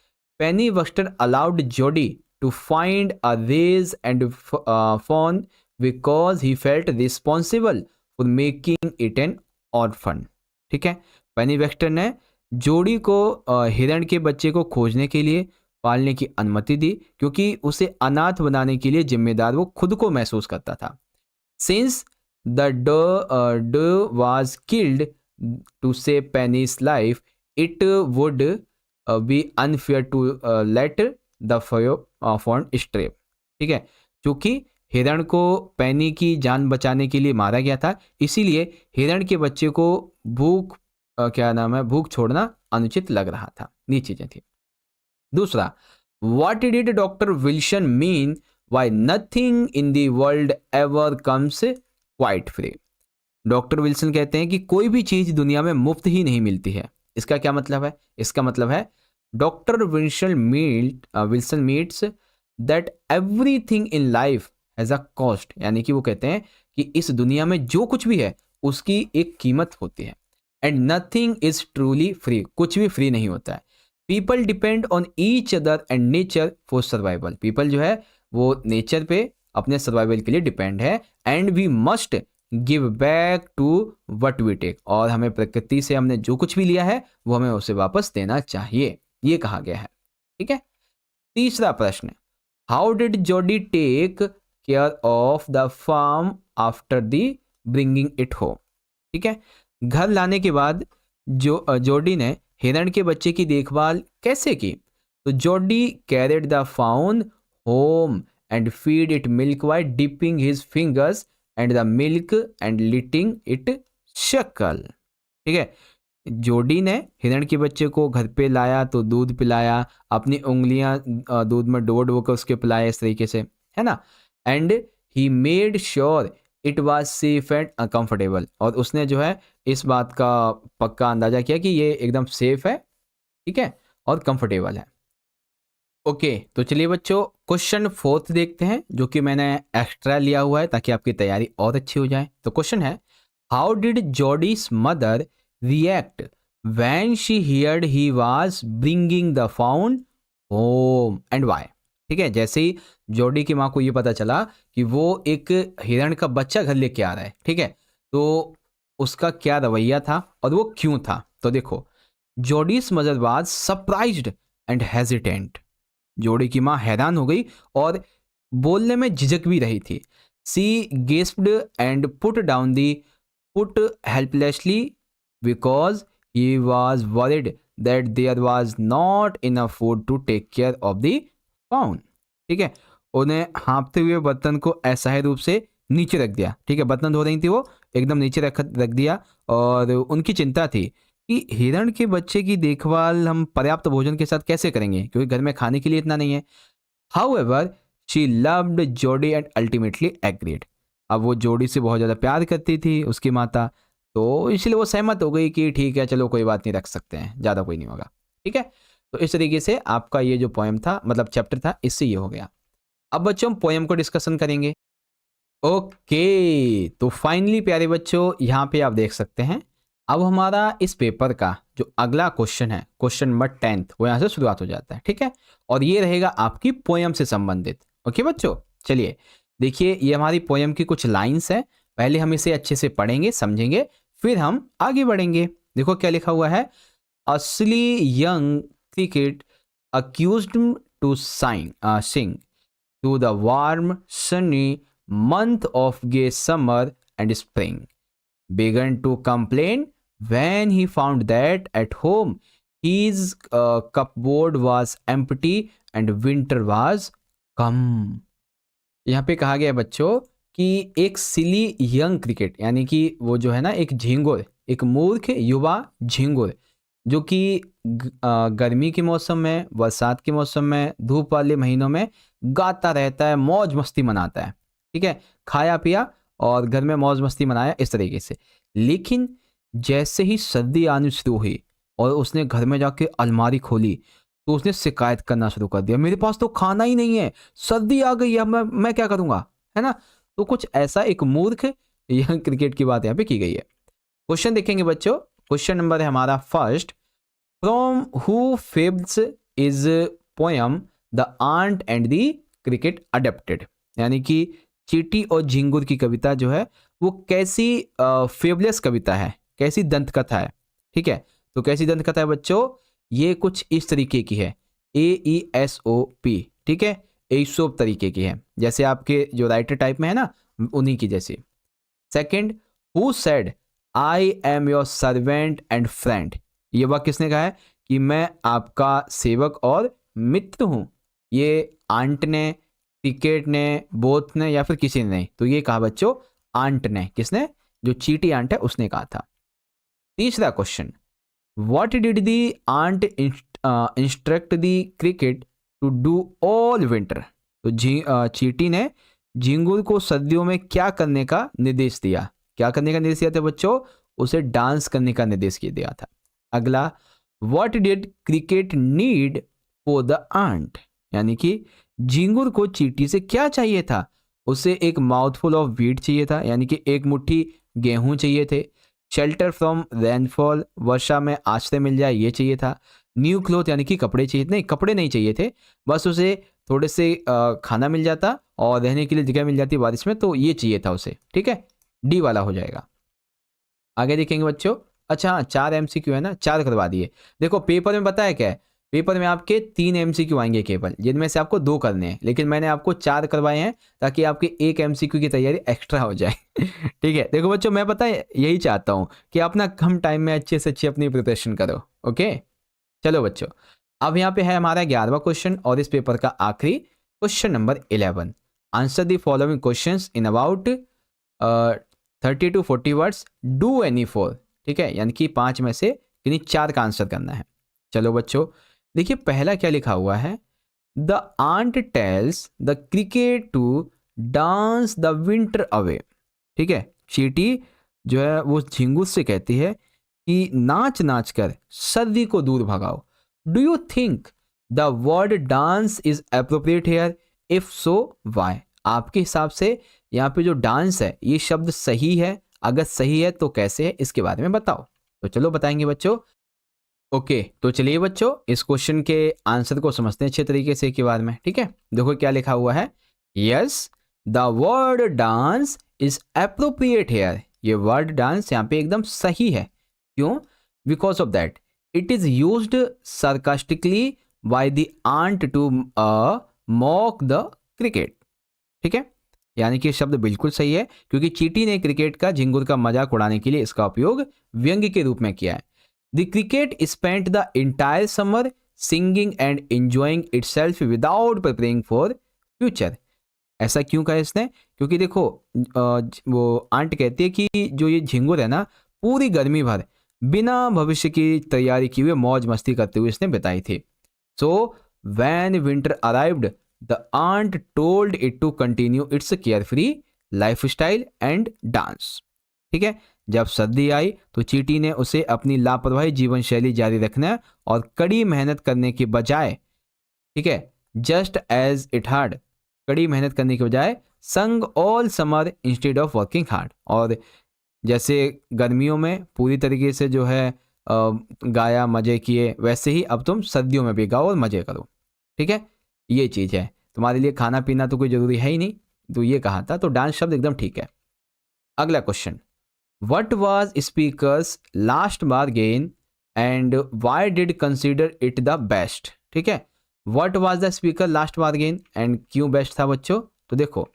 Speaker 1: Penny Baxter allowed Jody to find a raise and fawn because he felt responsible for making it an orphan. ठीक है, पेनी बैक्स्टर ने जोडी को हिरण के बच्चे को खोजने के लिए पालने की अनुमति दी क्योंकि उसे अनाथ बनाने के लिए जिम्मेदार वो खुद को महसूस करता था। Since the dog was killed to save Penny's life it would be unfair to let the fawn stray. ठीक है, क्योंकि हिरण को पेनी की जान बचाने के लिए मारा गया था, इसीलिए हिरण के बच्चे को भूख छोड़ना अनुचित लग रहा था। ये चीजें थी। दूसरा, what did doctor Wilson mean why nothing in the world ever comes quite free. Doctor Wilson कहते हैं कि कोई भी चीज दुनिया में मुफ्त ही नहीं मिलती है। इसका क्या मतलब है? इसका मतलब है doctor Wilson meets that everything in life has a cost, यानी कि वो कहते हैं कि इस दुनिया में जो कुछ भी है उसकी एक कीमत होती है। And nothing is truly free, कुछ भी फ्री नहीं होता है। People depend on each other and nature for survival. People जो है वो नेचर पे अपने सर्वाइवल के लिए डिपेंड है। And we must give back to what we take, और हमें प्रकृति से हमने जो कुछ भी लिया है वो हमें उसे वापस देना चाहिए, ये कहा गया है। ठीक है, तीसरा प्रश्न, how did Jody take care of the farm after the bringing it home. ठीक है, घर लाने के बाद जोडी ने हिरण के बच्चे की देखभाल कैसे की? तो Jody carried the fawn home and feed it milk by dipping his fingers and the milk and letting it suckle. ठीक है, जोडी ने हिरण के बच्चे को घर पे लाया तो दूध पिलाया, अपनी उंगलियां दूध में डुबो कर उसके पिलाया, इस तरीके से, है ना। And he made sure it was safe and comfortable, और उसने जो है इस बात का पक्का अंदाजा किया कि ये एकदम सेफ है, ठीक है, और कंफर्टेबल है। ओके, तो चलिए बच्चों क्वेश्चन 4 देखते हैं, जो कि मैंने एक्स्ट्रा लिया हुआ है ताकि आपकी तैयारी और अच्छी हो जाए। तो क्वेश्चन है, how did Jody's mother react when she heard he was bringing the fawn home and why. ठीक है, जैसे ही जोडी की माँ को ये पता चला कि वो एक हिरण का बच्चा घर लेके आ रहा है, ठीक है, तो उसका क्या रवैया था और वो क्यों था। तो देखो, Jody's mother was surprised and hesitant. जोडी की माँ हैरान हो गई और बोलने में झिझक भी रही थी। She gasped and put down the foot helplessly because he was worried that there was not enough food to take care of the fawn. ठीक है, उन्हें हाँपते हुए बर्तन को असहाय रूप से नीचे रख दिया। ठीक है, बर्तन धो रही थी वो, एकदम नीचे रख दिया, और उनकी चिंता थी कि हिरण के बच्चे की देखभाल हम पर्याप्त भोजन के साथ कैसे करेंगे, क्योंकि घर में खाने के लिए इतना नहीं है। हाउएवर शी लव्ड जोडी एंड अल्टीमेटली एग्रीड। अब वो जोडी से बहुत ज़्यादा प्यार करती थी उसकी माता, तो इसलिए वो सहमत हो गई कि ठीक है चलो कोई बात नहीं, रख सकते हैं, ज़्यादा कोई नहीं होगा। ठीक है, तो इस तरीके से आपका ये जो पोएम था, मतलब चैप्टर था, इससे ये हो गया। अब बच्चों हम पोएम को डिस्कशन करेंगे। ओके, तो फाइनली प्यारे बच्चों यहाँ पे आप देख सकते हैं, अब हमारा इस पेपर का जो अगला क्वेश्चन है, क्वेश्चन नंबर 10, वो यहाँ से शुरुआत हो जाता है। ठीक है, और ये रहेगा आपकी पोएम से संबंधित। ओके बच्चों, चलिए देखिए, ये हमारी पोएम की कुछ लाइंस है। पहले हम इसे अच्छे से पढ़ेंगे, समझेंगे, फिर हम आगे बढ़ेंगे। देखो क्या लिखा हुआ है, असली young cricket accustomed to sing to the warm, sunny month of gay summer and spring, began to complain when he found that at home his cupboard was empty and winter was come. यहाँ पे कहा गया है बच्चों कि एक सिली young cricket यानी कि वो जो है ना एक झिंगुर, एक मूर्ख युवा झिंगुर जो कि गर्मी के मौसम में, बरसात के मौसम में, धूप वाले महीनों में गाता रहता है, मौज मस्ती मनाता है, ठीक है, खाया पिया और घर में मौज मस्ती मनाया इस तरीके से। लेकिन जैसे ही सर्दी आनी शुरू हुई और उसने घर में जाके अलमारी खोली तो उसने शिकायत करना शुरू कर दिया, मेरे पास तो खाना ही नहीं है, सर्दी आ गई है, मैं क्या करूँगा, है ना। तो कुछ ऐसा एक मूर्ख यंग क्रिकेट की बात यहाँ पे की गई है। क्वेश्चन देखेंगे बच्चों, क्वेश्चन नंबर है हमारा first, from who fables is poem the ant and the cricket adapted, यानी कि चींटी और झिंगुर की कविता जो है वो कैसी फेबलेस कविता है, कैसी दंत कथा है, ठीक है। तो कैसी दंत कथा है बच्चों, ये कुछ इस तरीके की है, AESOP, ठीक है, एसोप तरीके की है, जैसे आपके जो राइटर टाइप में है ना उन्हीं की जैसी। Second, who said I am your servant and friend, ये वाक्य किसने कहा है कि मैं आपका सेवक और मित्र हूं, ये आंट ने, क्रिकेट ने, बोथ ने या फिर किसी ने नहीं, तो ये कहा बच्चों आंट ने, किसने, जो चींटी आंट है उसने कहा था। तीसरा question, what did the ant instruct the cricket to do all winter, तो चींटी ने झिंगुर को सर्दियों में क्या करने का निर्देश दिया, क्या करने का निर्देश दिया था बच्चों, उसे डांस करने का निर्देश दिया था। अगला, what did cricket need for the ant, यानी कि झिंगुर को चींटी से क्या चाहिए था, उसे एक माउथफुल ऑफ व्हीट चाहिए था, यानी कि एक मुट्ठी गेहूं चाहिए थे, शेल्टर फ्रॉम रेनफॉल, वर्षा में आश्रय मिल जाए ये चाहिए था, न्यू क्लोथ यानी कि कपड़े चाहिए, नहीं कपड़े नहीं चाहिए थे, बस उसे थोड़े से खाना मिल जाता और रहने के लिए जगह मिल जाती बारिश में, तो ये चाहिए था उसे, ठीक है, डी वाला हो जाएगा। आगे देखेंगे बच्चों, अच्छा 4 MCQ है ना, 4 करवा दिए। देखो पेपर में बताया क्या है, पेपर में आपके 3 MCQ आएंगे केवल, जिनमें से आपको 2 करने हैं, लेकिन मैंने आपको 4 करवाए हैं ताकि आपके 1 MCQ की तैयारी एक्स्ट्रा हो जाए ठीक है। देखो बच्चों मैं पता है यही चाहता हूँ कि अपना कम टाइम में अच्छे से अच्छी अपनी प्रिपरेशन करो, ओके। चलो बच्चों, अब यहाँ पे है हमारा 11वां क्वेश्चन और इस पेपर का आखिरी question number 11, answer the following questions in about 30 to 40 words, do any 4, ठीक है, यानी कि 5 में से किन्हीं 4 का आंसर करना है। चलो बच्चों देखिए पहला क्या लिखा हुआ है, the ant tells the cricket to dance the winter away, ठीक है, चींटी जो है वो झिंगुर से कहती है कि नाच नाच कर सर्दी को दूर भगाओ। Do you think the word dance is appropriate here, if so why, आपके हिसाब से यहाँ पे जो डांस है ये शब्द सही है, अगर सही है तो कैसे है, इसके बारे में बताओ। तो चलो बताएंगे बच्चों, ओके। तो चलिए बच्चों इस क्वेश्चन के आंसर को समझते हैं अच्छे तरीके से एक बार में, ठीक है। देखो क्या लिखा हुआ है, yes the word dance is appropriate here, ये वर्ड डांस यहाँ पे एकदम सही है, क्यों, because of that it is used sarcastically by the ant to mock the cricket, ठीक है, यानी कि शब्द बिल्कुल सही है क्योंकि चींटी ने क्रिकेट का झिंगुर का मजाक उड़ाने के लिए इसका उपयोग व्यंग्य के रूप में किया है। The cricket spent the entire summer singing and enjoying itself without preparing for future, ऐसा क्यों कहा इसने, क्योंकि देखो वो आंट कहती है कि जो ये झिंगुर है ना पूरी गर्मी भर बिना भविष्य की तैयारी किए हुए मौज मस्ती करते हुए इसने बिताई थी। So when winter arrived the ant told it to continue its carefree lifestyle and dance, ठीक है, जब सर्दी आई तो चींटी ने उसे अपनी लापरवाही जीवन शैली जारी रखने और कड़ी मेहनत करने के बजाय, ठीक है, जस्ट एज इट हार्ड, कड़ी मेहनत करने के बजाय संग all summer instead of working hard, और जैसे गर्मियों में पूरी तरीके से जो है गाया मजे किए, वैसे ही अब तुम सर्दियों में भी गाओ और मजे करो, ठीक है, ये चीज़ है, तुम्हारे लिए खाना पीना तो कोई ज़रूरी है ही नहीं, तो ये कहा था, तो डांस शब्द एकदम ठीक है। अगला question, what was speaker's last bargain and why did consider it the best. ठीक है, what was the speaker last bargain and क्यों बेस्ट था बच्चों। तो देखो,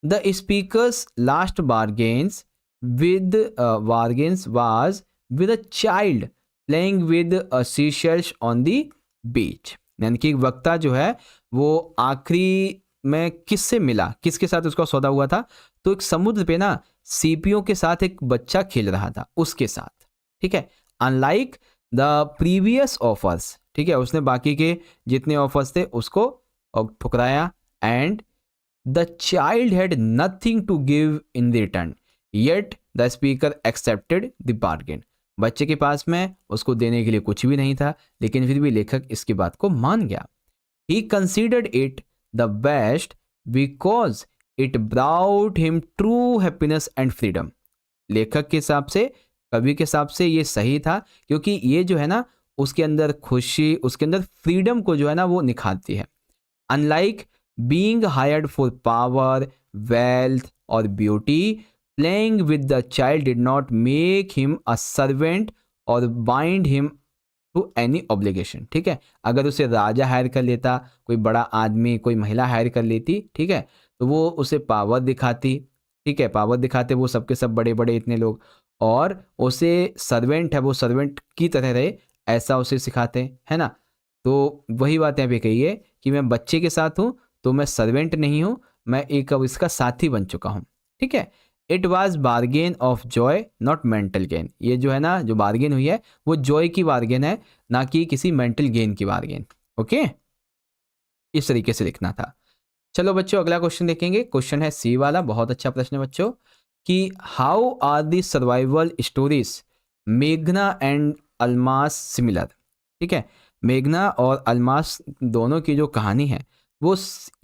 Speaker 1: the speaker's last bargains with bargains was with a child playing with seashells on the beach. यानी कि वक्ता जो है वो आखिरी में किससे मिला, किसके साथ उसका सौदा हुआ था, तो एक समुद्र पे ना सीपियों के साथ एक बच्चा खेल रहा था उसके साथ। ठीक है, अनलाइक द प्रीवियस ऑफर्स। ठीक है, उसने बाकी के जितने ऑफर्स थे उसको ठुकराया। And the child had nothing to give in the return yet the speaker accepted the bargain. बच्चे के पास में उसको देने के लिए कुछ भी नहीं था, लेकिन फिर भी लेखक इसकी बात को मान गया। He considered it the best because it brought him true happiness and freedom. लेखक के हिसाब से, कवि के हिसाब से ये सही था, क्योंकि ये जो है ना उसके अंदर खुशी, उसके अंदर फ्रीडम को जो है ना वो निखारती है। Unlike being hired for power, wealth और beauty, playing with the child did not make him a servant और bind him to any obligation. ठीक है, अगर उसे राजा हायर कर लेता, कोई बड़ा आदमी, कोई महिला हायर कर लेती, ठीक है, तो वो उसे पावर दिखाती। ठीक है, पावर दिखाते वो सबके सब बड़े बड़े इतने लोग, और उसे सर्वेंट है वो सर्वेंट की तरह रहे, ऐसा उसे सिखाते है ना। तो वही बात यहाँ पे कही है कि मैं बच्चे के साथ हूँ तो मैं सर्वेंट नहीं हूँ, मैं एक अब इसका साथी बन चुका हूँ। ठीक है, it was bargain of Joy not mental gain. ये जो है ना जो बार्गेन हुई है वो जॉय की बार्गेन है, ना कि किसी मेंटल गेन की बार्गेन। ओके, इस तरीके से लिखना था। चलो बच्चों अगला क्वेश्चन देखेंगे। क्वेश्चन है सी वाला, बहुत अच्छा प्रश्न है बच्चों, कि how are the survival stories मेघना एंड अल्मास सिमिलर। ठीक है, मेघना और अल्मास दोनों की जो कहानी है वो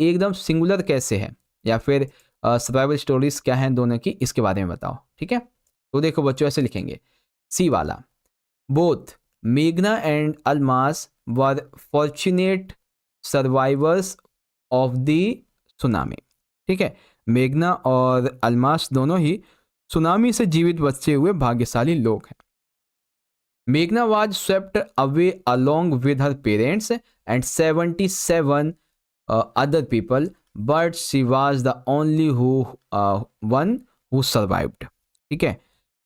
Speaker 1: एकदम सिंगुलर कैसे है, या फिर सर्वाइवल स्टोरीज क्या हैं दोनों की, इसके बारे में बताओ। ठीक है, तो देखो बच्चों ऐसे लिखेंगे, सी वाला, बोथ मेघना and Almas were fortunate survivors of the tsunami. ठीक है, मेघना और अल्मास दोनों ही सुनामी से जीवित बचे हुए भाग्यशाली लोग हैं। मेघना was swept away along with her parents and 77 other people, but she was the only one who survived। ठीक है,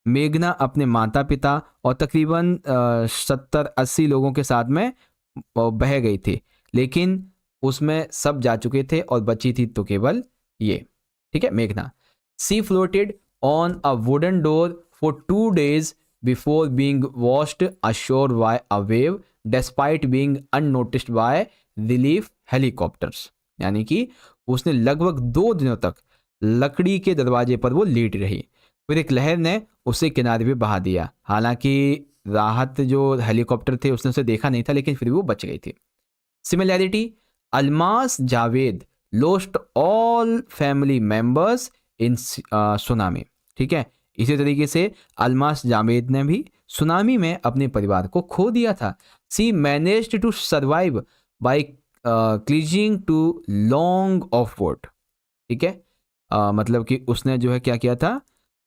Speaker 1: मेघना अपने माता पिता और तकरीबन 70-80 लोगों के साथ में बह गई थी, लेकिन उसमें सब जा चुके थे और बची थी तो केवल ये। ठीक है, मेघना। She floated on a wooden door for 2 days before being washed ashore by a wave despite being unnoticed by relief helicopters. यानी कि उसने लगभग 2 दिनों तक लकड़ी के दरवाजे पर वो लेट रही, फिर एक लहर ने उसे किनारे पे बहा दिया। हालांकि राहत जो हेलीकॉप्टर थे उसने उसे देखा नहीं था, लेकिन फिर भी वो बच गई थी। Similarity, Almas Javed lost all family members in tsunami. ठीक है, इसी तरीके से अल्मास जावेद ने भी सुनामी में अपने परिवार को खो दिया था। She managed to survive by clinging to long of wood. ठीक है, मतलब कि उसने जो है क्या किया था,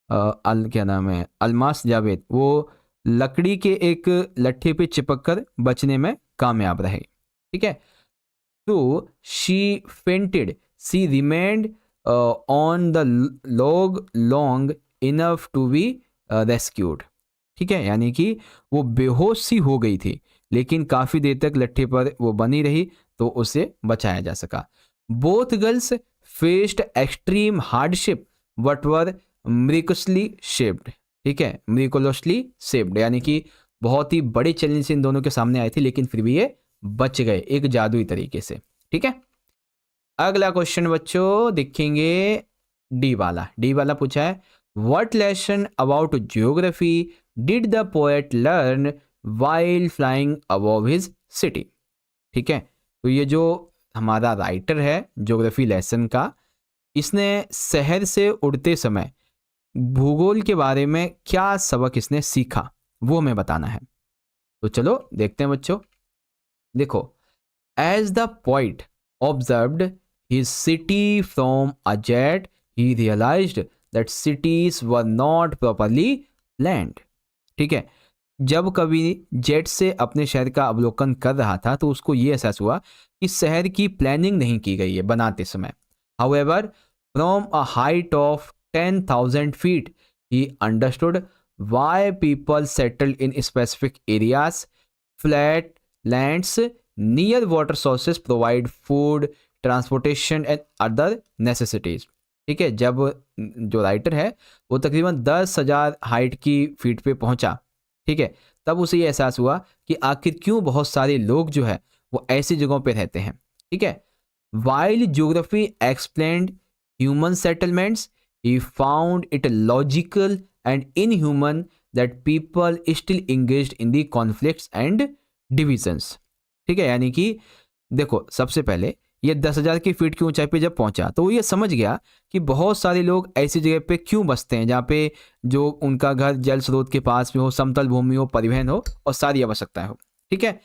Speaker 1: क्या नाम है, अल्मास जावेद, वो लकड़ी के एक लट्ठे पे चिपक कर बचने में कामयाब रहे। ठीक है, तो she fainted, she remained on the log long enough to be rescued. ठीक है, यानी कि वो बेहोश सी हो गई थी, लेकिन काफ़ी देर तक लट्ठे पर वो बनी रही तो उसे बचाया जा सका। Both girls faced extreme hardship but were miraculously saved. ठीक है, म्रिकुलसली शेप्ड यानी कि बहुत ही बड़े चैलेंज इन दोनों के सामने आए थे, लेकिन फिर भी ये बच गए एक जादुई तरीके से। ठीक है, अगला क्वेश्चन बच्चों देखेंगे, डी वाला। डी वाला पूछा है, what lesson about geography did the poet learn while flying above his city. ठीक है, तो ये जो हमारा राइटर है ज्योग्राफी लेसन का, इसने शहर से उड़ते समय भूगोल के बारे में क्या सबक इसने सीखा वो हमें बताना है। तो चलो देखते हैं बच्चों। देखो, as the poet observed his city from a jet he realised that cities were not properly planned. ठीक है, जब कभी जेट से अपने शहर का अवलोकन कर रहा था तो उसको ये एहसास हुआ कि शहर की प्लानिंग नहीं की गई है बनाते समय। However, from a height of 10,000 feet, he understood why people settled in specific areas. Flat lands near water sources provide food, transportation and other necessities. ठीक है, जब जो राइटर है वो तकरीबन 10,000 हाइट की फीट पे पहुंचा, ठीक है, तब उसे ये एहसास हुआ कि आखिर क्यों बहुत सारे लोग जो है वो ऐसी जगहों पे रहते हैं। ठीक है, while geography explained human settlements, he found it logical and inhuman that people still engaged in the conflicts and divisions. ठीक है, यानी कि देखो, सबसे पहले ये 10,000 की फीट की ऊंचाई पे जब पहुंचा तो वो ये समझ गया कि बहुत सारे लोग ऐसी जगह पे क्यों बसते हैं जहाँ पे जो उनका घर जल स्रोत के पास में हो, समतल भूमि हो, परिवहन हो और सारी आवश्यकताएं हो। ठीक है,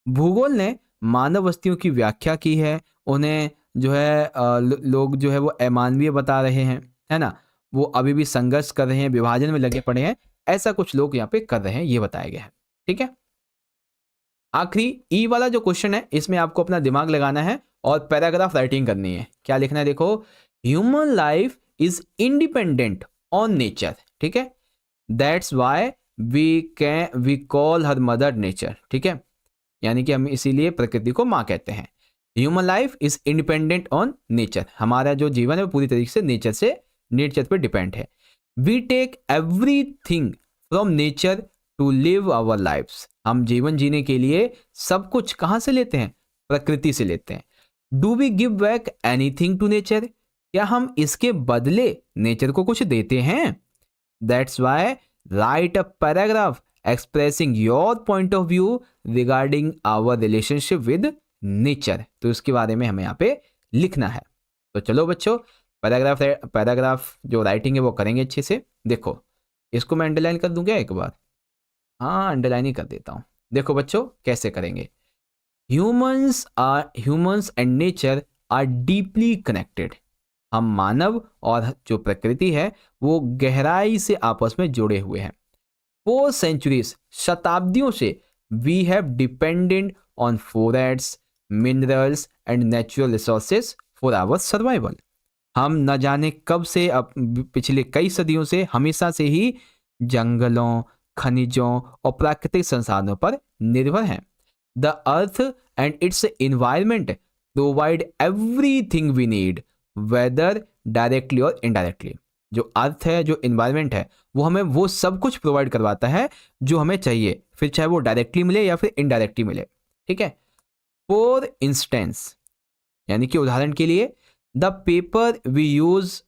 Speaker 1: भूगोल ने मानव बस्तियों की व्याख्या की है, उन्हें जो है लोग जो है वो अमानवीय बता रहे हैं, है ना, वो अभी भी संघर्ष कर रहे हैं, विभाजन में लगे पड़े हैं, ऐसा कुछ लोग यहाँ पे कर रहे हैं, ये बताया गया है। ठीक है, आखिरी ई वाला जो क्वेश्चन है इसमें आपको अपना दिमाग लगाना है और पैराग्राफ राइटिंग करनी है। क्या लिखना है, देखो, human life is independent on nature. ठीक है, that's why we call her mother nature. ठीक है, यानी कि हम इसीलिए प्रकृति को माँ कहते हैं। Human life is independent on nature, हमारा जो जीवन है वो पूरी तरीके से नेचर पे डिपेंड है। We take everything from nature to live our lifes, हम जीवन जीने के लिए सब कुछ कहाँ से लेते हैं, प्रकृति से लेते हैं। Do we give back anything to nature, क्या हम इसके बदले नेचर को कुछ देते हैं। That's why write a paragraph expressing your point of view regarding our relationship with nature, तो इसके बारे में हमें यहाँ पे लिखना है। तो चलो बच्चों, पैराग्राफ जो राइटिंग है वो करेंगे अच्छे से। देखो, इसको मैं अंडरलाइन कर दूं क्या एक बार, हाँ अंडरलाइन ही कर देता हूँ। देखो बच्चों कैसे करेंगे, humans and nature are deeply connected, हम मानव और जो प्रकृति है वो गहराई से आपस में जुड़े हुए हैं। 4 centuries, शताब्दियों से we have dependent on forests, minerals and natural resources for our survival, हम न जाने कब से, अब पिछले कई सदियों से, हमेशा से ही जंगलों, खनिजों और प्राकृतिक संसाधनों पर निर्भर हैं। The earth and its environment provide everything we need, whether directly और इनडायरेक्टली, जो अर्थ है, जो इन्वायरमेंट है, वो हमें वो सब कुछ प्रोवाइड करवाता है जो हमें चाहिए, फिर चाहे वो डायरेक्टली मिले या फिर इनडायरेक्टली मिले। ठीक है, फॉर इंस्टेंस, यानी कि उदाहरण के लिए, the paper we use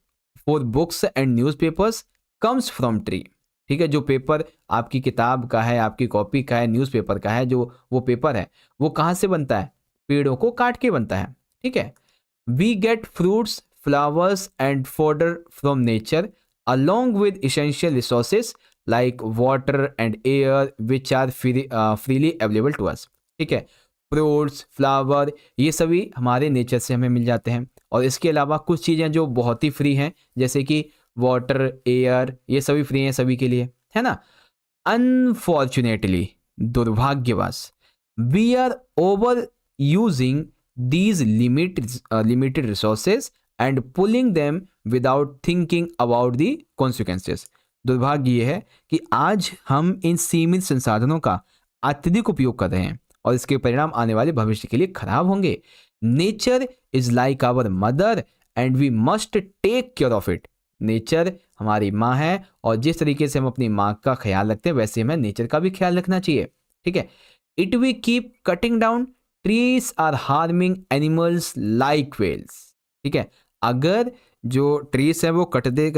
Speaker 1: for books and newspapers comes from tree. ठीक है, जो पेपर आपकी किताब का है, आपकी कॉपी का है, न्यूज़पेपर का है, जो वो पेपर है वो कहाँ से बनता है, पेड़ों को काट के बनता है। ठीक है, we get fruits, flowers and fodder from nature along with essential resources like water and air which are freely available to us। ठीक है, फ्रूट्स, फ्लावर, ये सभी हमारे नेचर से हमें मिल जाते हैं, और इसके अलावा कुछ चीज़ें जो बहुत ही फ्री हैं, जैसे कि वाटर, एयर, ये सभी फ्री हैं सभी के लिए, है ना। अनफॉर्चुनेटली, दुर्भाग्यवश, we are overusing these limited resources and pulling them without thinking about the consequences। दुर्भाग्य ये है कि आज हम इन सीमित संसाधनों का अत्यधिक उपयोग कर रहे हैं और इसके परिणाम आने वाले भविष्य के लिए खराब होंगे। Nature is like our mother and we must take care of it. Nature हमारी माँ है और जिस तरीके से हम अपनी माँ का ख्याल रखते हैं वैसे हमें नेचर का भी ख्याल रखना चाहिए। ठीक है, it we keep cutting down trees are harming animals like whales. ठीक है, अगर जो ट्रीज है वो कटते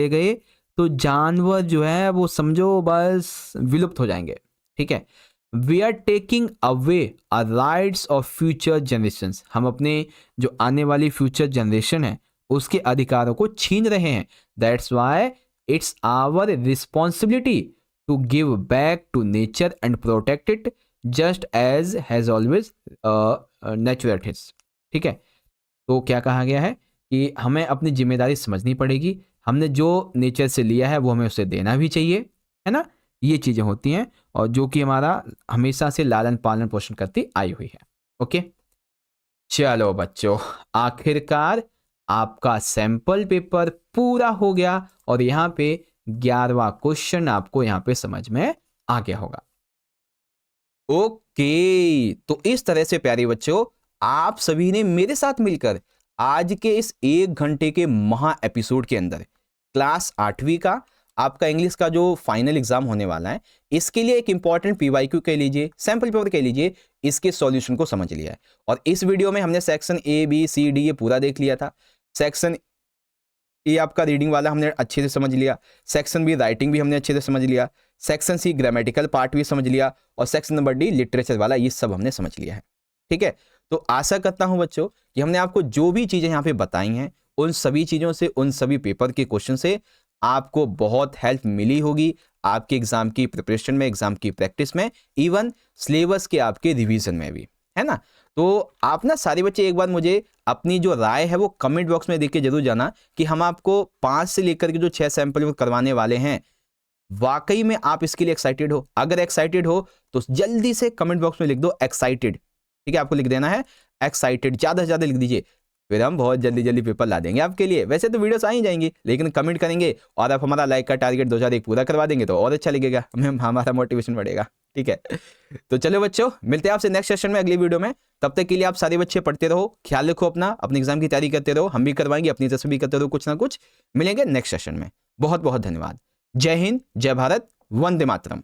Speaker 1: गए तो जानवर जो है वो समझो बस विलुप्त हो जाएंगे। ठीक है, we are taking away a rights of future generations, हम अपने जो आने वाली फ्यूचर जनरेशन है उसके अधिकारों को छीन रहे हैं। That's why it's our responsibility to give back to nature and protect it just as has always naturalist. ठीक है, तो क्या कहा गया है कि हमें अपनी जिम्मेदारी समझनी पड़ेगी, हमने जो नेचर से लिया है वो हमें उसे देना भी चाहिए, है ना। ये चीजें होती हैं और जो कि हमारा हमेशा से लालन पालन पोषण करती आई हुई है। ओके, चलो बच्चों, आखिरकार आपका सैंपल पेपर पूरा हो गया और यहाँ पे 11वां क्वेश्चन आपको यहाँ पे समझ में आ गया होगा। ओके, तो इस तरह से प्यारे बच्चों आप सभी ने मेरे साथ मिलकर आज के इस 1 घंटे के महा एपिसोड के अंदर क्लास 8वीं का आपका इंग्लिश का जो फाइनल एग्जाम होने वाला है, इसके लिए एक इंपॉर्टेंट पीवाईक्यू कह लीजिए, सैंपल पेपर कह लीजिए, इसके सॉल्यूशन को समझ लिया है। और इस वीडियो में हमने section A B C D ये पूरा देख लिया था। सेक्शन ए आपका रीडिंग वाला हमने अच्छे से समझ लिया, सेक्शन बी राइटिंग भी हमने अच्छे से समझ लिया, सेक्शन सी ग्रामेटिकल पार्ट भी समझ लिया और सेक्शन नंबर डी लिटरेचर वाला, ये सब हमने समझ लिया है। ठीक है, तो आशा करता हूं बच्चों कि हमने आपको जो भी चीजें यहाँ पे बताई हैं उन सभी चीजों से, उन सभी पेपर के क्वेश्चन से आपको बहुत हेल्प मिली होगी आपके एग्जाम की प्रिपरेशन में, एग्जाम की प्रैक्टिस में, इवन सिलेबस के आपके रिवीजन में भी, है ना। तो आप ना सारे बच्चे एक बार मुझे अपनी जो राय है वो कमेंट बॉक्स में देख के जरूर जाना कि हम आपको 5 से लेकर के जो 6 सैंपल करवाने वाले हैं, वाकई में आप इसके लिए एक्साइटेड हो। अगर एक्साइटेड हो तो जल्दी से कमेंट बॉक्स में लिख दो एक्साइटेड। ठीक है, आपको लिख देना है एक्साइटेड, ज्यादा से ज्यादा लिख दीजिए, फिर हम बहुत जल्दी जल्दी पेपर ला देंगे आपके लिए। वैसे तो वीडियोस आ ही जाएंगी, लेकिन कमेंट करेंगे और आप हमारा लाइक का टारगेट 2001 पूरा करवा देंगे तो और अच्छा लगेगा, हमें हमारा मोटिवेशन बढ़ेगा। ठीक है, तो चलो बच्चों, मिलते हैं आपसे नेक्स्ट सेशन में, अगली वीडियो में। तब तक के लिए आप सारे बच्चे पढ़ते रहो, ख्याल रखो अपना, अपने एग्जाम की तैयारी करते रहो, हम भी करवाएंगे, अपनी तरफ से भी करते रहो कुछ ना कुछ। मिलेंगे नेक्स्ट सेशन में। बहुत बहुत धन्यवाद। जय हिंद, जय भारत, वंदे मातरम।